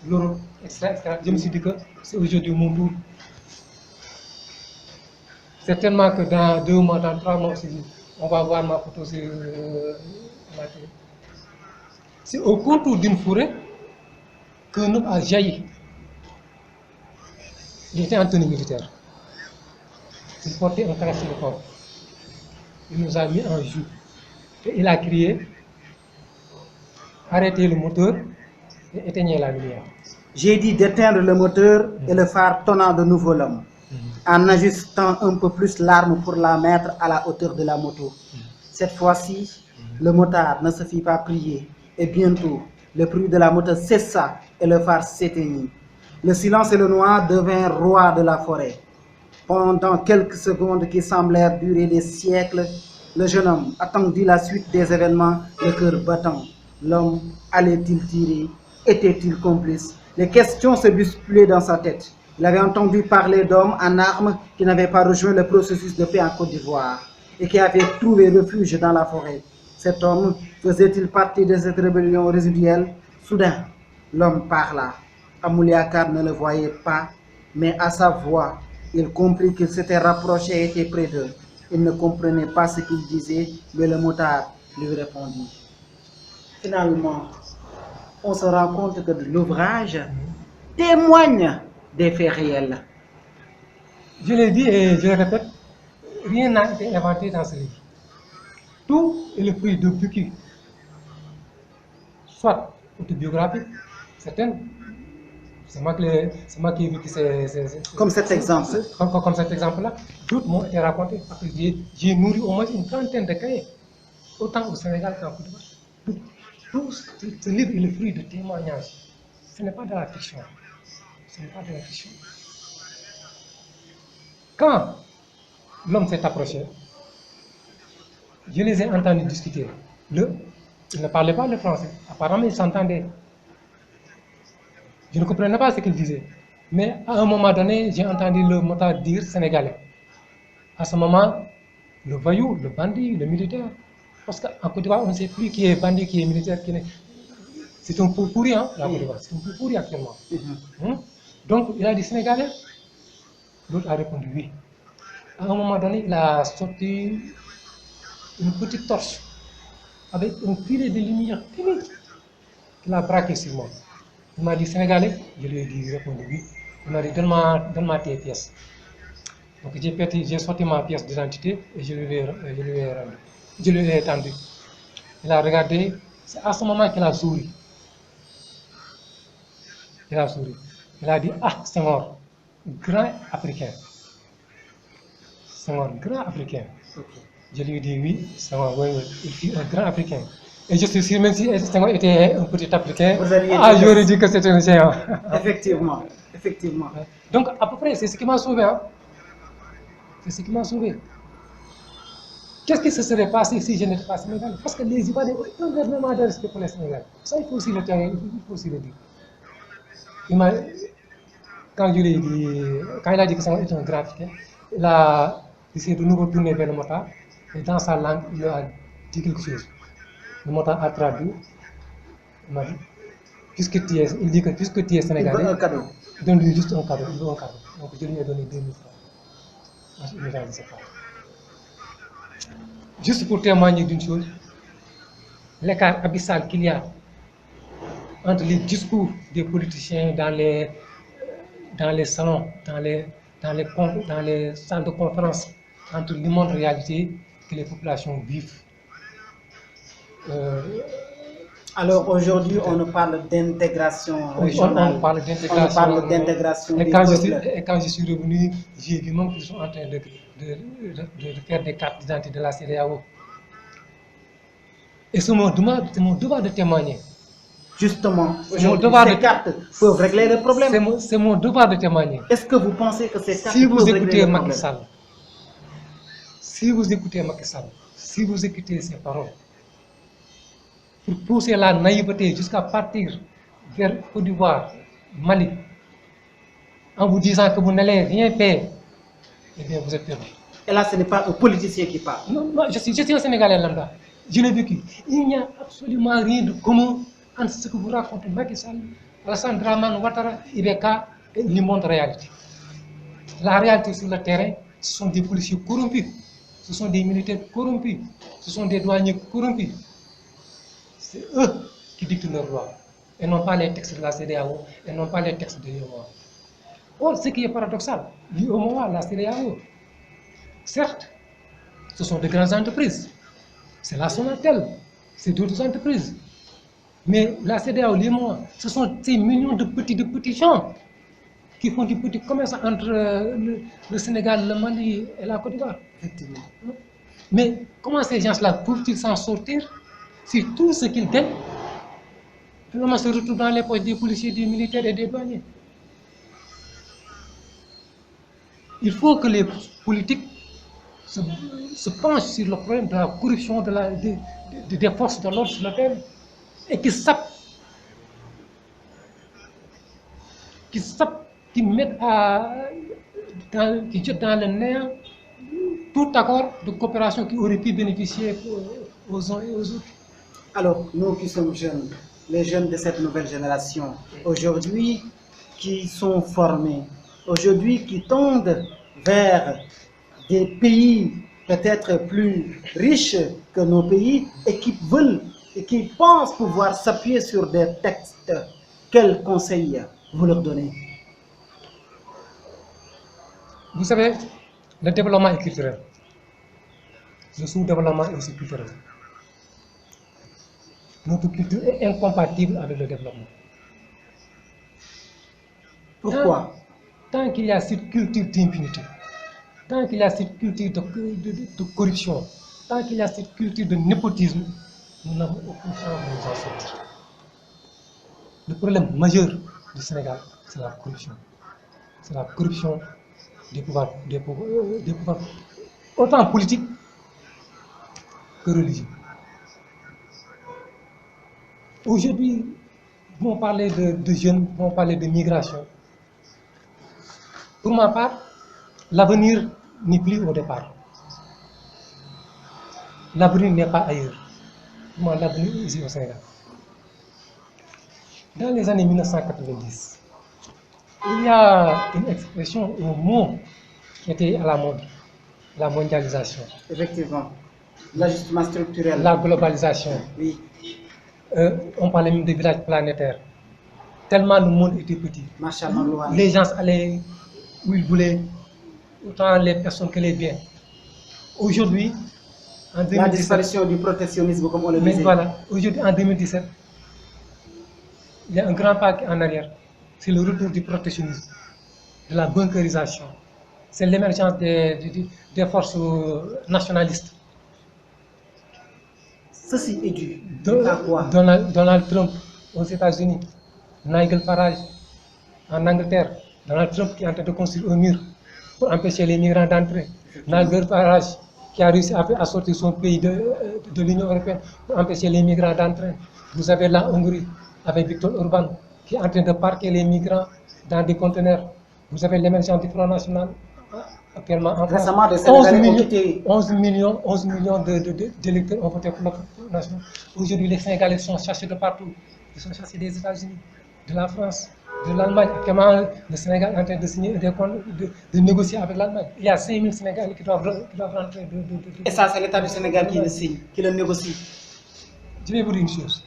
l'Europe, etc., etc. Je me suis dit que c'est aujourd'hui mon tour. Certainement que dans 2 mois, dans 3 mois aussi, on va voir ma photo sur la télé. C'est au contour d'une forêt que nous a jailli. Il était en tenue militaire. Il portait un kalachnikov. Il nous a mis en joue. Et il a crié, arrêtez le moteur et éteignez la lumière. J'ai dit d'éteindre le moteur et le phare tonnant de nouveau l'homme, en ajustant un peu plus l'arme pour la mettre à la hauteur de la moto. Cette fois-ci, le motard ne se fit pas prier et bientôt, le bruit de la moto cessa et le phare s'éteignit. Le silence et le noir devinrent rois de la forêt. Pendant quelques secondes qui semblèrent durer des siècles, le jeune homme attendit la suite des événements, le cœur battant. L'homme allait-il tirer? Était-il complice? Les questions se bousculaient dans sa tête. Il avait entendu parler d'hommes en armes qui n'avaient pas rejoint le processus de paix en Côte d'Ivoire et qui avaient trouvé refuge dans la forêt. Cet homme faisait-il partie de cette rébellion résiduelle? Soudain, l'homme parla. Amouliakar ne le voyait pas, mais à sa voix, il comprit qu'il s'était rapproché et était près d'eux. Il ne comprenait pas ce qu'il disait, mais le motard lui répondit. Finalement, on se rend compte que l'ouvrage témoigne des faits réels. Je l'ai dit et je le répète, rien n'a été inventé dans ce livre. Tout est le fruit de vécu, soit autobiographique, certaines. C'est moi qui ai vécu comme cet exemple. Comme cet exemple-là. D'autres m'ont été racontés parce que j'ai nourri au moins une trentaine de cahiers, autant au Sénégal qu'en Côte d'Ivoire. Tout ce livre est le fruit de témoignages. Ce n'est pas de la fiction. Ce n'est pas de la fiction. Quand l'homme s'est approché, je les ai entendus discuter. Ils ne parlaient pas le français. Apparemment, ils s'entendaient. Je ne comprenais pas ce qu'ils disaient. Mais à un moment donné, j'ai entendu le motard dire sénégalais. À ce moment, le voyou, le bandit, le militaire. Parce qu'en Côte d'Ivoire, on ne sait plus qui est bandit, qui est militaire, qui est... C'est un pot pourri, hein, la Côte d'Ivoire. C'est un pot pourri actuellement. Donc, il a dit sénégalais. L'autre a répondu oui. À un moment donné, il a sorti une petite torche avec un filet de lumière timide qu'il a braqué sur moi. Il m'a dit sénégalais, je lui ai dit, répondu oui. Il m'a dit donne-moi tes pièces. Donc j'ai sorti ma pièce d'identité et je lui ai tendu. Il a regardé, c'est à ce moment qu'il a souri. Il a souri. Il a dit ah, Senghor, grand africain. Senghor, grand africain. Okay. Je lui ai dit oui, Senghor, oui, il fut un grand africain. Et je suis sûr, même si Senghor était un petit africain, j'aurais dit que c'était un géant. Effectivement, effectivement. Donc, à peu près, c'est ce qui m'a sauvé. Hein. C'est ce qui m'a sauvé. Qu'est-ce qui se serait passé si je n'étais pas sénégalais? Parce que les Ivoiriens ont énormément de respect pour les Sénégalais. Ça, il faut aussi le dire. Quand il a dit que Senghor était un grand africain, il a essayé de nous retourner vers le motard et dans sa langue, il a dit quelque chose. Le motard a traduit. Il m'a dit, il dit que puisque tu es sénégalais, il veut un cadeau. Donne-lui juste un cadeau. Il veut un cadeau. Donc je lui ai donné 2000 francs. Il m'a dit pas. Juste pour témoigner d'une chose, l'écart abyssal qu'il y a entre les discours des politiciens dans les salons, dans les salles de conférence, entre l'immonde réalité que les populations vivent. Alors aujourd'hui, on nous parle d'intégration régionale. On parle d'intégration. Et quand je suis revenu, j'ai vu même qu'ils sont en train de faire des cartes d'identité de la CEDEAO. Et c'est mon devoir de témoigner. Justement, ces cartes peuvent régler le problème. C'est mon devoir de témoigner. Est-ce que vous pensez que ces cartes peuvent régler le problème? Si vous écoutez Macky Sall, si vous écoutez ses paroles, pour pousser la naïveté jusqu'à partir vers Côte d'Ivoire, Mali, en vous disant que vous n'allez rien faire, eh bien vous êtes perdu. Et là, ce n'est pas un politicien qui parle. Non, je suis un Sénégalais lambda. Je l'ai vécu. Il n'y a absolument rien de commun entre ce que vous racontez Macky Sall, Alassane Dramane Ouattara, Ibeka et l'immonde réalité. La réalité sur le terrain, ce sont des policiers corrompus, ce sont des militaires corrompus, ce sont des douaniers corrompus. C'est eux qui dictent leur loi, et non pas les textes de la CEDEAO, et non pas les textes de l'UEMOA. Or, ce qui est paradoxal, l'UEMOA, la CEDEAO, certes, ce sont de grandes entreprises, c'est la Sonatel, c'est d'autres entreprises. Mais la CEDEAO, l'UEMOA, ce sont ces millions de petits gens qui font du petit commerce entre le Sénégal, le Mali et la Côte d'Ivoire. Effectivement. Mais comment ces gens-là peuvent-ils s'en sortir si tout ce qu'ils gagnent, finalement, se retrouve dans les poches des policiers, des militaires et des douaniers? Il faut que les politiques se penchent sur le problème de la corruption des forces de l'ordre sur le terrain et qui mettent qui jettent dans le néant tout accord de coopération qui aurait pu bénéficier aux uns et aux autres. Alors, nous qui sommes jeunes, les jeunes de cette nouvelle génération, aujourd'hui qui sont formés, aujourd'hui qui tendent vers des pays peut-être plus riches que nos pays et qui veulent et qui pensent pouvoir s'appuyer sur des textes, quels conseils vous leur donnez? Vous savez, le développement est culturel. Le sous-développement est aussi culturel. Notre culture est incompatible avec le développement. Pourquoi? Tant qu'il y a cette culture d'impunité, tant qu'il y a cette culture de corruption, tant qu'il y a cette culture de népotisme, nous n'avons aucune chance de nous en sortir. Le problème majeur du Sénégal, c'est la corruption. C'est la corruption des pouvoirs, autant politiques que religieux. Aujourd'hui, vont parler de jeunes, vont parler de migration. Pour ma part, l'avenir n'est plus au départ. L'avenir n'est pas ailleurs. Pour moi, l'avenir est ici au Sénégal. Dans les années 1990, il y a une expression, un mot qui était à la mode, la mondialisation. Effectivement. L'ajustement structurel. La globalisation. Oui. On parlait même de village planétaire. Tellement le monde était petit. Les gens allaient où ils voulaient, autant les personnes que les biens. Aujourd'hui, en 2017, la disparition du protectionnisme, comme on le disait. Mais voilà, aujourd'hui, en 2017, il y a un grand pas en arrière. C'est le retour du protectionnisme, de la bunkerisation. C'est l'émergence des forces nationalistes. Ceci est dû à quoi? Donald Trump aux États-Unis, Nigel Farage en Angleterre, Donald Trump qui est en train de construire un mur pour empêcher les migrants d'entrer, Nigel Farage qui a réussi à sortir son pays de l'Union européenne pour empêcher les migrants d'entrer. Vous avez la Hongrie avec Viktor Orban qui est en train de parquer les migrants dans des conteneurs. Vous avez l'émergence du Front National actuellement en France. 11 millions d'électeurs ont voté pour le Front National. Aujourd'hui, les Sénégalais sont chassés de partout. Ils sont chassés des États-Unis, de la France, de l'Allemagne. Actuellement, le Sénégal est en train de signer de négocier avec l'Allemagne. Il y a 5000 Sénégalais qui doivent rentrer. Et ça, c'est l'État du Sénégal qui le signe, qui le négocie. Je vais vous dire une chose.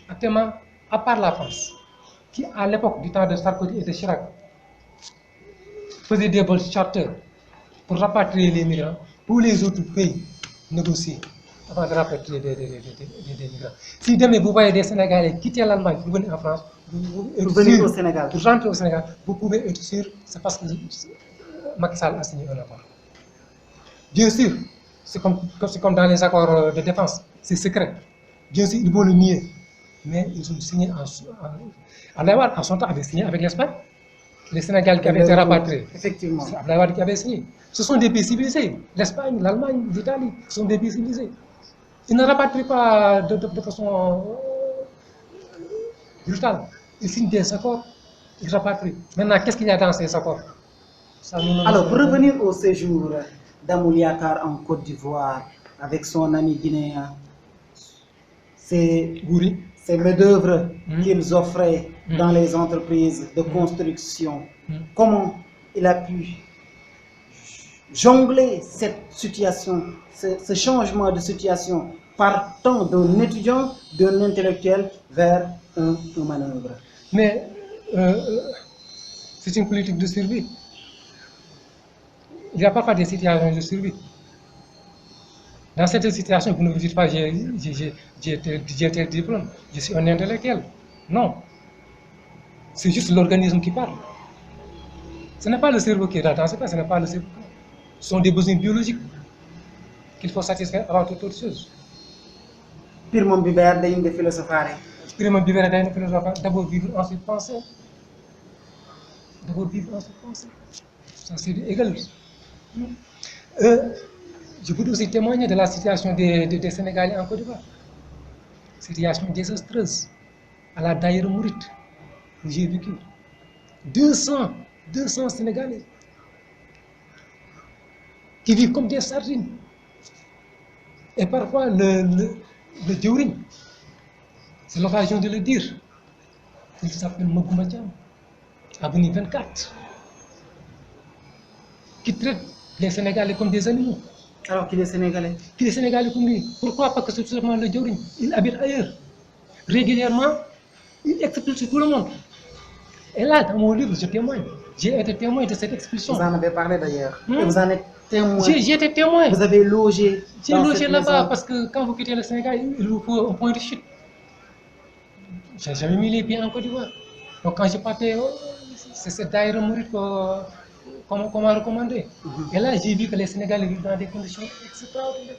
Actuellement, à part la France, qui à l'époque du temps de Sarkozy et de Chirac faisait des vols charters pour rapatrier les migrants, tous les autres pays négocient avant de rapatrier des migrants. Si demain vous voyez des Sénégalais quitter l'Allemagne pour venir en France, pour venir au Sénégal, pour rentrer au Sénégal, vous pouvez être sûr, c'est parce que Macky Sall a signé un accord. Bien sûr, c'est comme dans les accords de défense, c'est secret. Bien sûr, ils vont le nier. Mais ils ont signé en son temps avait signé avec l'Espagne. Les Sénégalais qui avaient été rapatriés. Effectivement. C'est Abdoulaye Wade qui avait signé. Ce sont des pays civilisés. L'Espagne, l'Allemagne, l'Italie, ce sont des pays civilisés. Ils ne rapatrient pas de façon brutale. Ils signent des accords, ils rapatrient. Maintenant, qu'est-ce qu'il y a dans ces accords? Alors, pour revenir au séjour d'Amouliakar en Côte d'Ivoire avec son ami guinéen, c'est ces main-d'œuvre qu'ils offraient dans les entreprises de construction. Comment il a pu jongler cette situation, ce changement de situation, partant d'un étudiant, d'un intellectuel vers un manœuvre? Mais c'est une politique de survie. Il n'y a pas des situations de survie. Dans cette situation, vous ne vous dites pas j'ai tel diplôme, je suis un intellectuel. Non. C'est juste l'organisme qui parle. Ce n'est pas le cerveau qui est là, dans ce cas, ce n'est pas le cerveau. Ce sont des besoins biologiques qu'il faut satisfaire avant toute autre chose. Pirmon Bibert d'ailleurs de philosophare. Pirmon Bibert d'ailleurs de philosophare. D'abord vivre, ensuite penser. D'abord vivre, ensuite penser. Ça c'est égal. Je peux aussi témoigner de la situation des Sénégalais en Côte d'Ivoire. Situation désastreuse. À la Daïra Mourite, où j'ai vécu. 200 Sénégalais qui vivent comme des sardines. Et parfois, le djouring, c'est l'occasion de le dire. Il s'appelle Mogoumba Diam, Avenue 24, qui traite les Sénégalais comme des animaux. Alors qu'il est Sénégalais. Qu'il est Sénégalais comme lui. Pourquoi? Parce que c'est tout simplement le djouring. Il habite ailleurs. Régulièrement, il expulse tout le monde. Et là, dans mon livre, je témoigne. J'ai été témoin de cette expulsion. Vous en avez parlé d'ailleurs. Et vous en êtes témoin. J'ai été témoin. Vous avez logé. J'ai logé là-bas parce que quand vous quittez le Sénégal, il vous faut un point de chute. Je n'ai jamais mis les pieds en Côte d'Ivoire. Donc quand je partais, c'est cette Daïra Mourite qu'on m'a recommandé. Et là, j'ai vu que les Sénégalais vivent dans des conditions extraordinaires.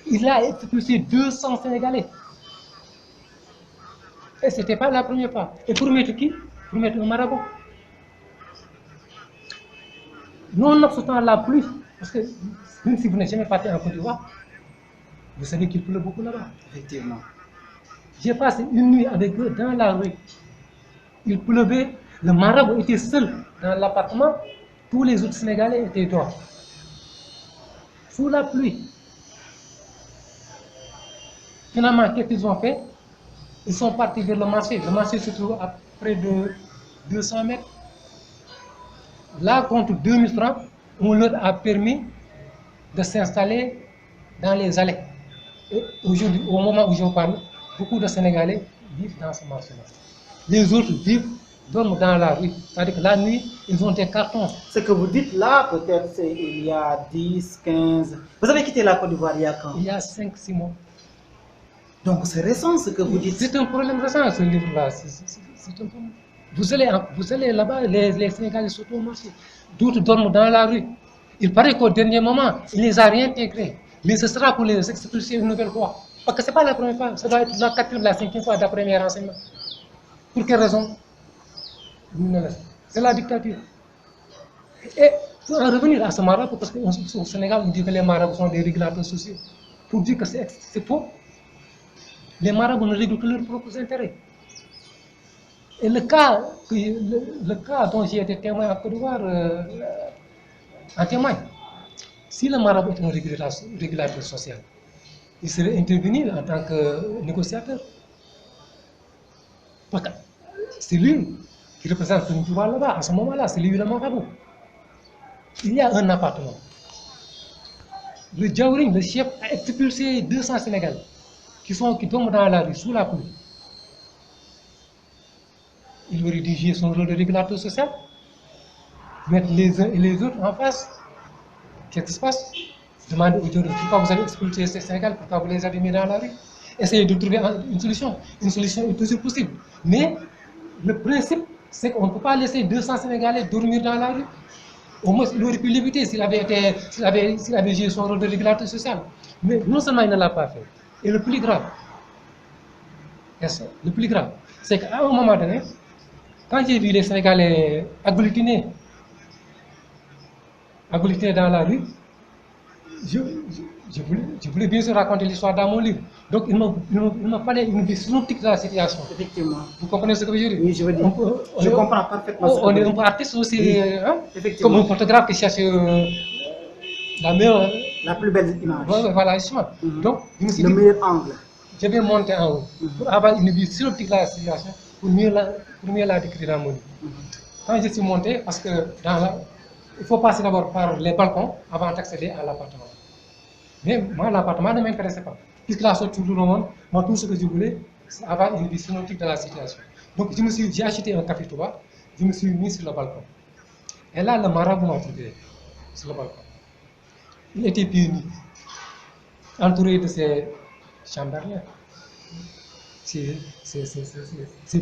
Il a expulsé 200 Sénégalais. Et ce n'était pas la première fois. Et pour mettre qui? Pour mettre un marabout. Nonobstant la pluie, parce que même si vous n'êtes jamais parti en Côte d'Ivoire, vous savez qu'il pleut beaucoup là-bas. Effectivement. J'ai passé une nuit avec eux dans la rue. Il pleuvait, le marabout était seul dans l'appartement, tous les autres Sénégalais étaient dehors. Sous la pluie. Finalement, qu'est-ce qu'ils ont fait? Ils sont partis vers le marché. Le marché se trouve à près de 200 mètres. Là, contre 2000 francs, on leur a permis de s'installer dans les allées. Et aujourd'hui, au moment où je vous parle, beaucoup de Sénégalais vivent dans ce marché-là. Les autres dorment dans la rue. C'est-à-dire que la nuit, ils ont des cartons. Ce que vous dites là, peut-être c'est il y a 10, 15... Vous avez quitté la Côte d'Ivoire il y a quand? Il y a 5-6 mois. Donc c'est récent ce que vous dites. C'est un problème récent, ce livre-là. C'est un problème. Vous allez là-bas, les Sénégalais sont au marché. D'autres dorment dans la rue. Il paraît qu'au dernier moment, il ne les a réintégrés. Mais ce sera pour les expulser une nouvelle fois. Parce que ce n'est pas la première fois. Ça doit être la 4e, la 5e fois d'après mes renseignements. Pour quelle raison? C'est la dictature. Et pour en revenir à ce marabout, parce qu'au Sénégal, on dit que les marabouts sont des régulateurs sociaux. Pour dire que c'est faux. Les marabouts ne règlent que leurs propres intérêts. Et le cas dont j'ai été témoin à Côte d'Ivoire en témoigne. Si le marabout est un régulateur social, il serait intervenu en tant que négociateur. Parce que c'est lui qui représente le pouvoir là-bas, à ce moment-là, c'est lui le marabout. Il y a un appartement. Le Djaouring, le chef, a expulsé 200 Sénégalais qui tombent dans la rue sous la pluie. Il aurait dû jouer son rôle de régulateur social, mettre les uns et les autres en face. Qu'est-ce qui se passe? Demandez aux autres pourquoi vous avez expulsé ces Sénégalais, pourquoi vous les avez mis dans la rue. Essayez de trouver une solution. Une solution est toujours possible. Mais le principe, c'est qu'on ne peut pas laisser 200 Sénégalais dormir dans la rue. Au moins, il aurait pu l'éviter s'il avait joué son rôle de régulateur social. Mais non seulement il ne l'a pas fait. Et le plus grave, c'est qu'à un moment donné, quand j'ai vu les Sénégalais agglutinés dans la rue, je voulais bien sûr raconter l'histoire dans mon livre. Donc il me fallait une vision synoptique de la situation. Effectivement. Vous comprenez ce que je veux dire? Oui, je veux dire. Je comprends parfaitement. On est un peu artiste aussi, Oui. hein? Effectivement. Comme un photographe qui cherche la plus belle image. Voilà, justement. Donc, je me suis Le dit, meilleur angle. je vais monter en haut pour avoir une vue synoptique de la situation, pour mieux la décrire dans mon livre. Quand je suis monté, parce que il faut passer d'abord par les balcons avant d'accéder à l'appartement. Mais moi, l'appartement ne m'intéressait pas. Puisque la sortie tout le monde, moi, tout ce que je voulais, c'est avoir une vue synoptique de la situation. Donc, j'ai acheté un café Touba, je me suis mis sur le balcon. Et là, le marabout m'a trouvé sur le balcon. Il était pieds nus, entouré de ses chamberlains. C'est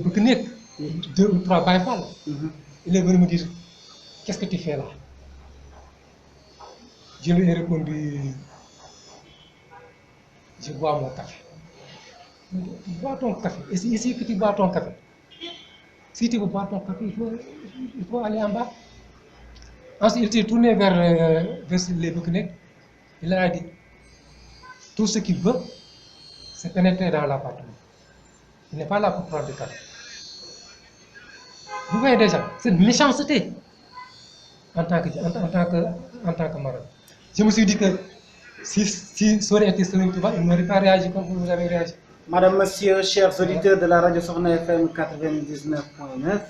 boucaniques, 2 ou 3 baïfals. Il est venu me dire, qu'est-ce que tu fais là? Je lui ai répondu, je bois mon café. Il dit, tu bois ton café. Et c'est ici que tu bois ton café. Si tu veux boire ton café, il faut aller en bas. Ensuite, il s'est tourné vers les boucaniques. Il leur a dit, tout ce qu'il veut, c'est pénétrer dans l'appartement. Il n'est pas là pour prendre du café. Vous voyez déjà, cette méchanceté en tant que marabout. Je me suis dit que si ça aurait été Serigne Touba, il n'aurait pas réagi comme vous avez réagi. Madame, Monsieur, chers auditeurs de la radio Sokhna FM 99.9,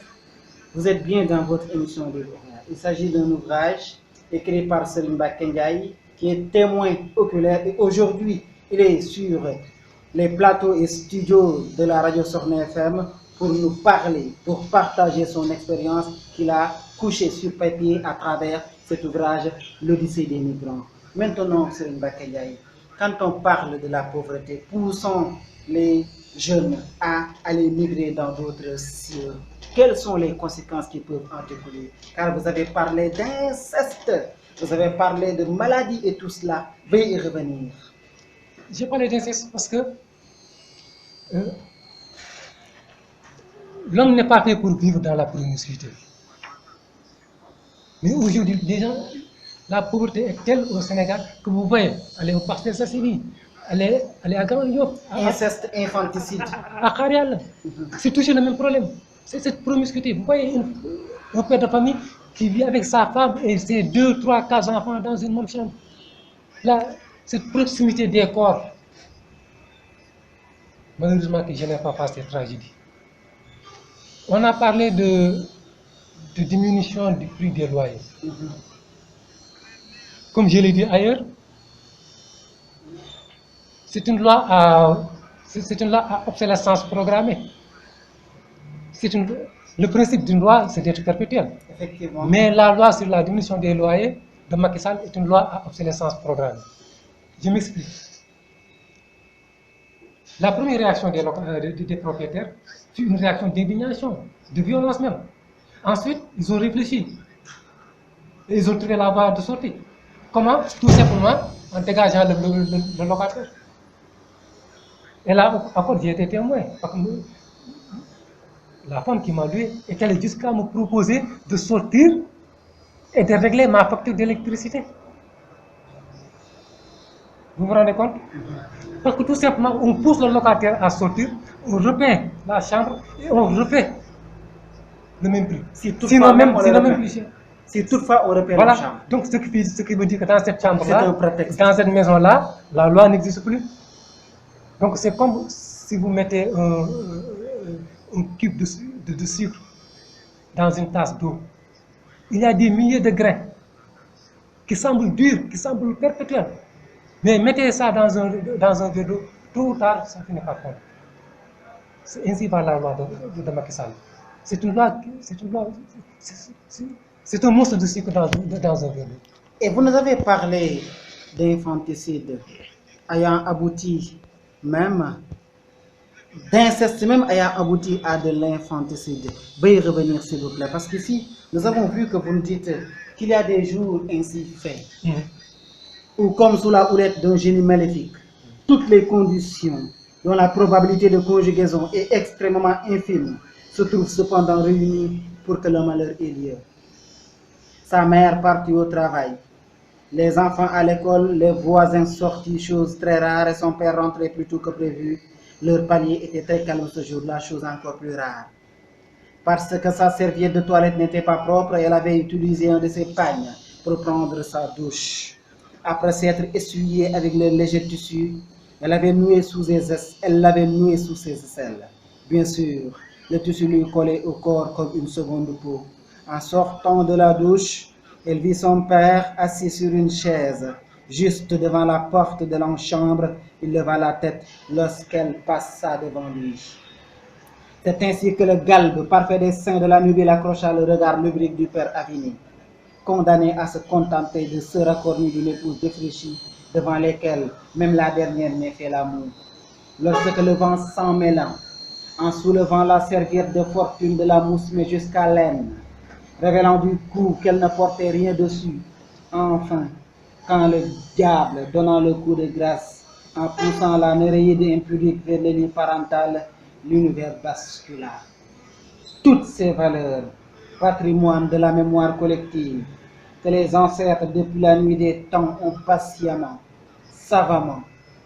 vous êtes bien dans votre émission de l'ouvrage. Il s'agit d'un ouvrage écrit par Serigne Mbacké Ndiaye, qui est témoin oculaire, et aujourd'hui, il est sur les plateaux et studios de la radio Sokhna FM pour nous parler, pour partager son expérience qu'il a couchée sur papier à travers cet ouvrage, L'Odyssée des migrants. Maintenant, Serigne Mbacké Ndiaye, quand on parle de la pauvreté, poussons les jeunes à aller migrer dans d'autres cieux. Quelles sont les conséquences qui peuvent en découler? Car vous avez parlé d'inceste, vous avez parlé de maladies et tout cela. Veuillez y revenir. j'ai parlé d'inceste parce que l'homme n'est pas fait pour vivre dans la promiscuité. Mais aujourd'hui, déjà, la pauvreté est telle au Sénégal que vous voyez, aller au Parcelles Assainies, aller à Grand Yoff, Inceste, infanticide. à Kharial, c'est toujours le même problème. C'est cette promiscuité. Vous voyez un père de famille qui vit avec sa femme et ses 2, 3, 4 enfants dans une même chambre. Là, cette proximité des corps, malheureusement que je n'ai pas fait cette tragédie. On a parlé de diminution du prix des loyers. Comme je l'ai dit ailleurs, c'est une loi à obsolescence programmée. Le principe d'une loi, c'est d'être perpétuel. Effectivement. Mais la loi sur la diminution des loyers de Macky Sall est une loi à obsolescence programmée. Je m'explique. La première réaction des propriétaires fut une réaction d'indignation, de violence même. Ensuite, ils ont réfléchi. Et ils ont trouvé la voie de sortie. Comment? Tout simplement en dégageant le locataire. Et là encore, j'ai été témoin. Parce que la femme qui m'a loué est allée jusqu'à me proposer de sortir et de régler ma facture d'électricité. Vous vous rendez compte? Parce que tout simplement, on pousse le locataire à sortir, on repeint la chambre et on refait le même prix. Sinon même plus cher. Si toutefois on repeint Voilà. la chambre. Donc ce qui veut dire que dans cette chambre-là, C'est un prétexte. dans cette maison-là, la loi n'existe plus. Donc c'est comme si vous mettez un cube de sucre dans une tasse d'eau. Il y a des milliers de grains qui semblent durs, qui semblent perpétuels. Mais mettez ça dans un verre d'eau, tôt ou tard, ça finit par fondre. C'est ainsi par la loi de Macky Sall. C'est un monstre de sucre dans un verre d'eau. Et vous nous avez parlé d'infanticide ayant abouti même, d'inceste même ayant abouti à de l'infanticide. Veuillez revenir s'il vous plaît, parce qu'ici, nous avons vu que vous nous dites qu'il y a des jours ainsi faits, ou comme sous la houlette d'un génie maléfique, toutes les conditions dont la probabilité de conjugaison est extrêmement infime se trouvent cependant réunies pour que le malheur ait lieu. Sa mère partie au travail, les enfants à l'école, les voisins sortis, chose très rare, et son père rentré plus tôt que prévu. Leur palier était très calme ce jour-là, chose encore plus rare. Parce que sa serviette de toilette n'était pas propre, elle avait utilisé un de ses pagnes pour prendre sa douche. Après s'être essuyée avec le léger tissu, elle l'avait noué sous ses aisselles. Bien sûr, le tissu lui collait au corps comme une seconde peau. En sortant de la douche, elle vit son père assis sur une chaise, juste devant la porte de l'antichambre. Il leva la tête lorsqu'elle passa devant lui. C'est ainsi que le galbe parfait des seins de la nubile accrocha le regard lubrique du père Avini, condamné à se contenter de ce racorni d'une épouse défraîchie devant lesquelles même la dernière n'ait fait l'amour. Lorsque le vent s'en mêlant, en soulevant la serviette de fortune de la mousse mais jusqu'à l'aine, révélant du coup qu'elle ne portait rien dessus, enfin, quand le diable, donnant le coup de grâce, en poussant la néréide impudique vers le lit parental, l'univers bascula. Toutes ces valeurs, patrimoine de la mémoire collective, que les ancêtres depuis la nuit des temps ont patiemment, savamment,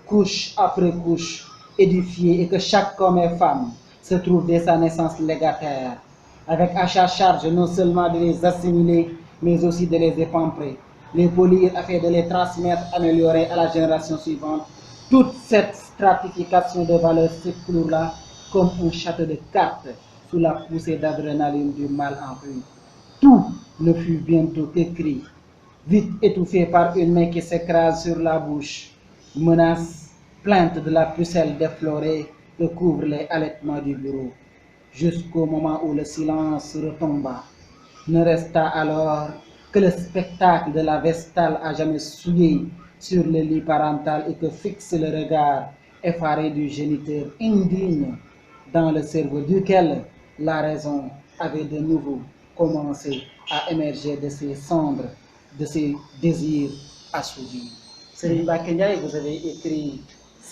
couche après couche, édifié, et que chaque homme et femme se trouve dès sa naissance légataire, avec à sa charge non seulement de les assimiler, mais aussi de les épamprer, les polir afin de les transmettre, améliorer à la génération suivante. Toute cette stratification de valeurs s'écroule là comme un château de cartes sous la poussée d'adrénaline du mal en vue. Tout ne fut bientôt écrit, vite étouffé par une main qui s'écrase sur la bouche. Menace, plainte de la pucelle déflorée que couvrent les allaitements du bureau, jusqu'au moment où le silence retomba. Ne resta alors que le spectacle de la vestale à jamais souillée sur le lit parental et que fixe le regard effaré du géniteur indigne dans le cerveau duquel la raison avait de nouveau commencé à émerger de ses cendres, de ses désirs assouvis. Serigne Mbacké Ndiaye, vous avez écrit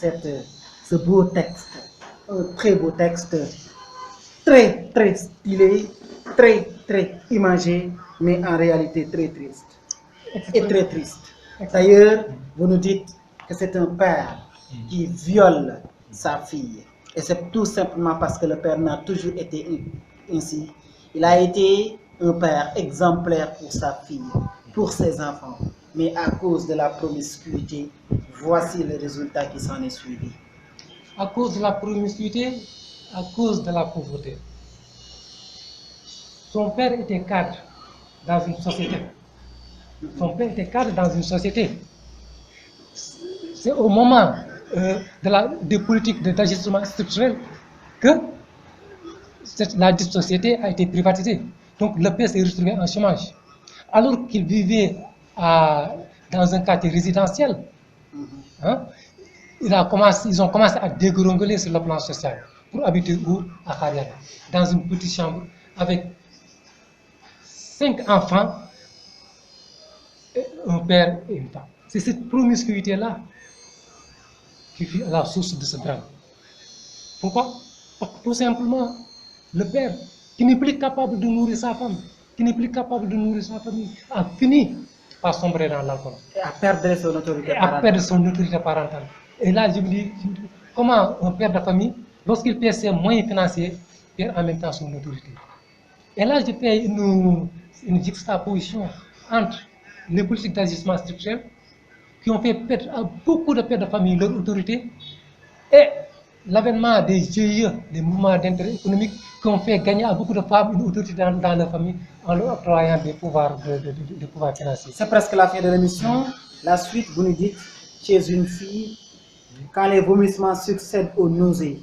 ce beau texte, un très beau texte, très très stylé, très imagé, mais en réalité très triste. Et très triste. D'ailleurs, vous nous dites que c'est un père qui viole sa fille. Et c'est tout simplement parce que le père n'a toujours été ainsi. Il a été un père exemplaire pour sa fille, pour ses enfants. Mais à cause de la promiscuité, voici le résultat qui s'en est suivi. À cause de la promiscuité, à cause de la pauvreté. Son père était cadre dans une société. Son père était cadre dans une société. C'est au moment des politiques d'ajustement structurel que la dite société a été privatisée. Donc le père s'est retrouvé en chômage. Alors qu'il vivait dans un quartier résidentiel, hein, ils ont commencé à dégringoler sur le plan social pour habiter où? À Khariara, dans une petite chambre avec 5 enfants, un père et une femme. C'est cette promiscuité-là qui fut à la source de ce drame. Pourquoi? Parce que tout simplement, le père, qui n'est plus capable de nourrir sa femme, qui n'est plus capable de nourrir sa famille, a fini par sombrer dans l'alcool. Et à perdre son autorité parentale. À perdre son autorité parentale. Et là, je me dis, comment un père de famille, lorsqu'il perd ses moyens financiers, perd en même temps son autorité. Et là, je fais une juxtaposition entre les politiques d'ajustement structurel qui ont fait perdre à beaucoup de pères de famille leur autorité et l'avènement des GIE, des mouvements d'intérêt économique qui ont fait gagner à beaucoup de femmes une autorité dans leur famille en leur octroyant des pouvoirs financiers. C'est presque la fin de l'émission. La suite, vous nous dites, chez une fille, quand les vomissements succèdent aux nausées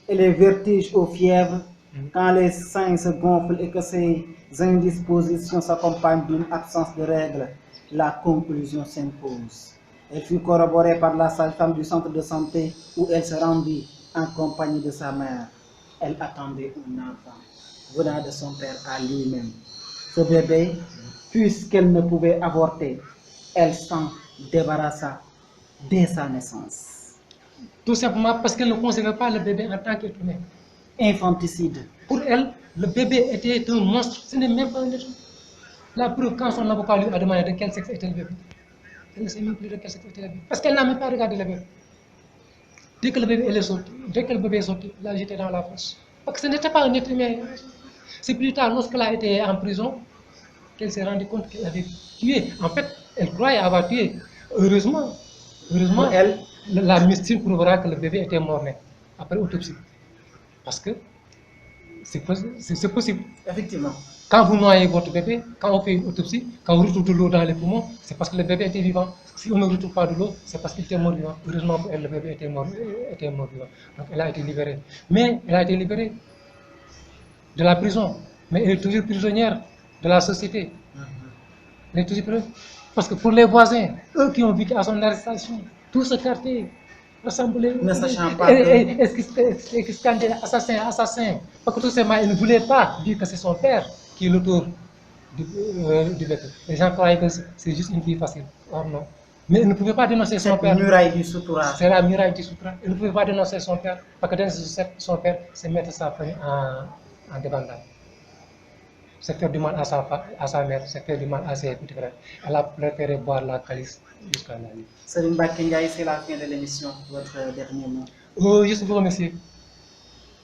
et les vertiges aux fièvres, quand les seins se gonflent et que ces indispositions s'accompagnent d'une absence de règles, la conclusion s'impose. Elle fut corroborée par la sage-femme du centre de santé où elle se rendit en compagnie de sa mère. Elle attendait un enfant venant de son père à lui-même. Ce bébé, puisqu'elle ne pouvait avorter, elle s'en débarrassa dès sa naissance. Tout simplement parce qu'elle ne considère pas le bébé en tant qu'être humain. Infanticide. Pour elle, le bébé était un monstre, ce n'est même pas un être. La preuve, quand son avocat lui a demandé de quel sexe était le bébé, elle ne sait même plus de quel sexe était le bébé. Parce qu'elle n'a même pas regardé le bébé. Dès que le bébé est sorti, elle l'a jeté dans la fosse. Parce que ce n'était pas un être humain. C'est plus tard, lorsqu'elle a été en prison, qu'elle s'est rendue compte qu'elle avait tué. En fait, elle croyait avoir tué. Heureusement, elle, la médecine prouvera que le bébé était mort-né après autopsie. Parce que c'est possible. Effectivement. Quand vous noyez votre bébé, quand on fait une autopsie, quand on retrouve de l'eau dans les poumons, c'est parce que le bébé était vivant. Si on ne retrouve pas de l'eau, c'est parce qu'il était mort-vivant. Heureusement pour elle, le bébé était mort-vivant. Donc elle a été libérée. Mais elle a été libérée de la prison. Mais elle est toujours prisonnière de la société. Elle est toujours prisonnière. Parce que pour les voisins, eux qui ont vécu à son arrestation, tout ce quartier ressemblait. Ne sachant pas. Est-ce qu'il scandait assassin, assassin? Parce que tout simplement, il ne voulait pas dire que c'est son père qui est l'auteur du bébé. Les gens croyaient que c'est juste une fille facile. Or non. Mais il ne pouvait pas dénoncer son père. C'est la muraille du Soutoura. C'est la muraille du Soutoura. Il ne pouvait pas dénoncer son père. Parce que dénoncer son père, c'est mettre sa famille en débandade. C'est faire du mal à sa mère, c'est faire du mal à ses petits frères. Elle a préféré boire la calice jusqu'à la nuit. Serigne Mbacké Ndiaye, c'est la fin de l'émission. Votre dernier mot. Juste vous remercier.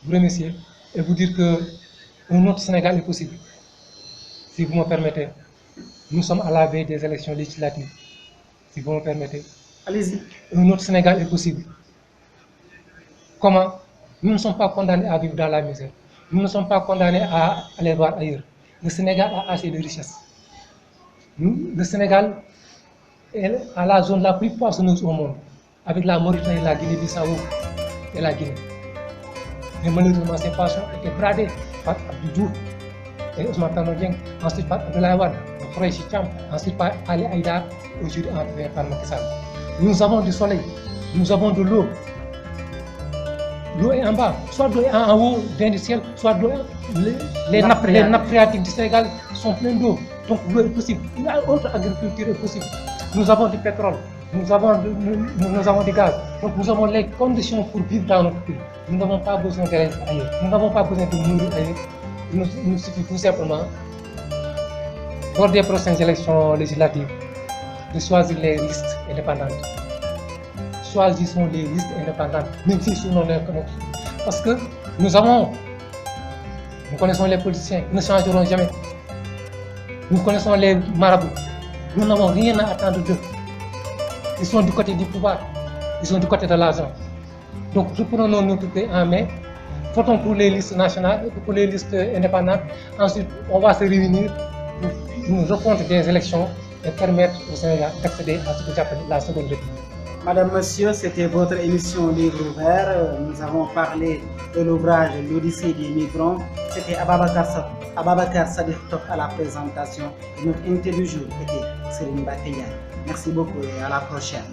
Vous remercier et vous dire que un autre Sénégal est possible. Si vous me permettez, nous sommes à la veille des élections législatives. Si vous me permettez. Allez-y. Un autre Sénégal est possible. Comment? Nous ne sommes pas condamnés à vivre dans la misère. Nous ne sommes pas condamnés à aller voir ailleurs. Le Sénégal a assez de richesses. Le Sénégal est la zone la plus poissonneuse au monde, avec la Mauritanie, la Guinée-Bissau et la Guinée. Mais malheureusement, ces poissons étaient bradés par Abdou Diouf et Ousmane Tanor Dieng, ensuite par Abdoulaye Wade, Khoureychi Thiam, ensuite par Ali Haïdar, aujourd'hui entraîné par Macky Sall. Nous avons du soleil, nous avons de l'eau. L'eau est en bas, soit l'eau est en haut, vient du ciel, soit l'eau, les nappes phréatiques du Sénégal sont pleines d'eau. Donc l'eau est possible. Une autre agriculture est possible. Nous avons du pétrole, nous avons des gaz. Donc nous avons les conditions pour vivre dans notre pays. Nous n'avons pas besoin d'aller ailleurs. Nous n'avons pas besoin de mourir ailleurs. Il nous suffit tout simplement, lors des prochaines élections législatives, de choisir les listes indépendantes. Choisissons les listes indépendantes, même si sous nos connaissances. Parce que nous connaissons les politiciens, ils ne changeront jamais. Nous connaissons les marabouts, nous n'avons rien à attendre d'eux. Ils sont du côté du pouvoir, ils sont du côté de l'argent. Donc reprenons notre pays en main, votons pour les listes nationales, pour les listes indépendantes. Ensuite, on va se réunir pour une refonte des élections et permettre au Sénégal d'accéder à ce que j'appelle la seconde république. Madame, Monsieur, c'était votre émission Livre ouvert. Nous avons parlé de l'ouvrage L'Odyssée des migrants. C'était Ababacar Sadikh Top à la présentation. Notre invité du jour était Serigne Mbacké Ndiaye. Merci beaucoup et à la prochaine.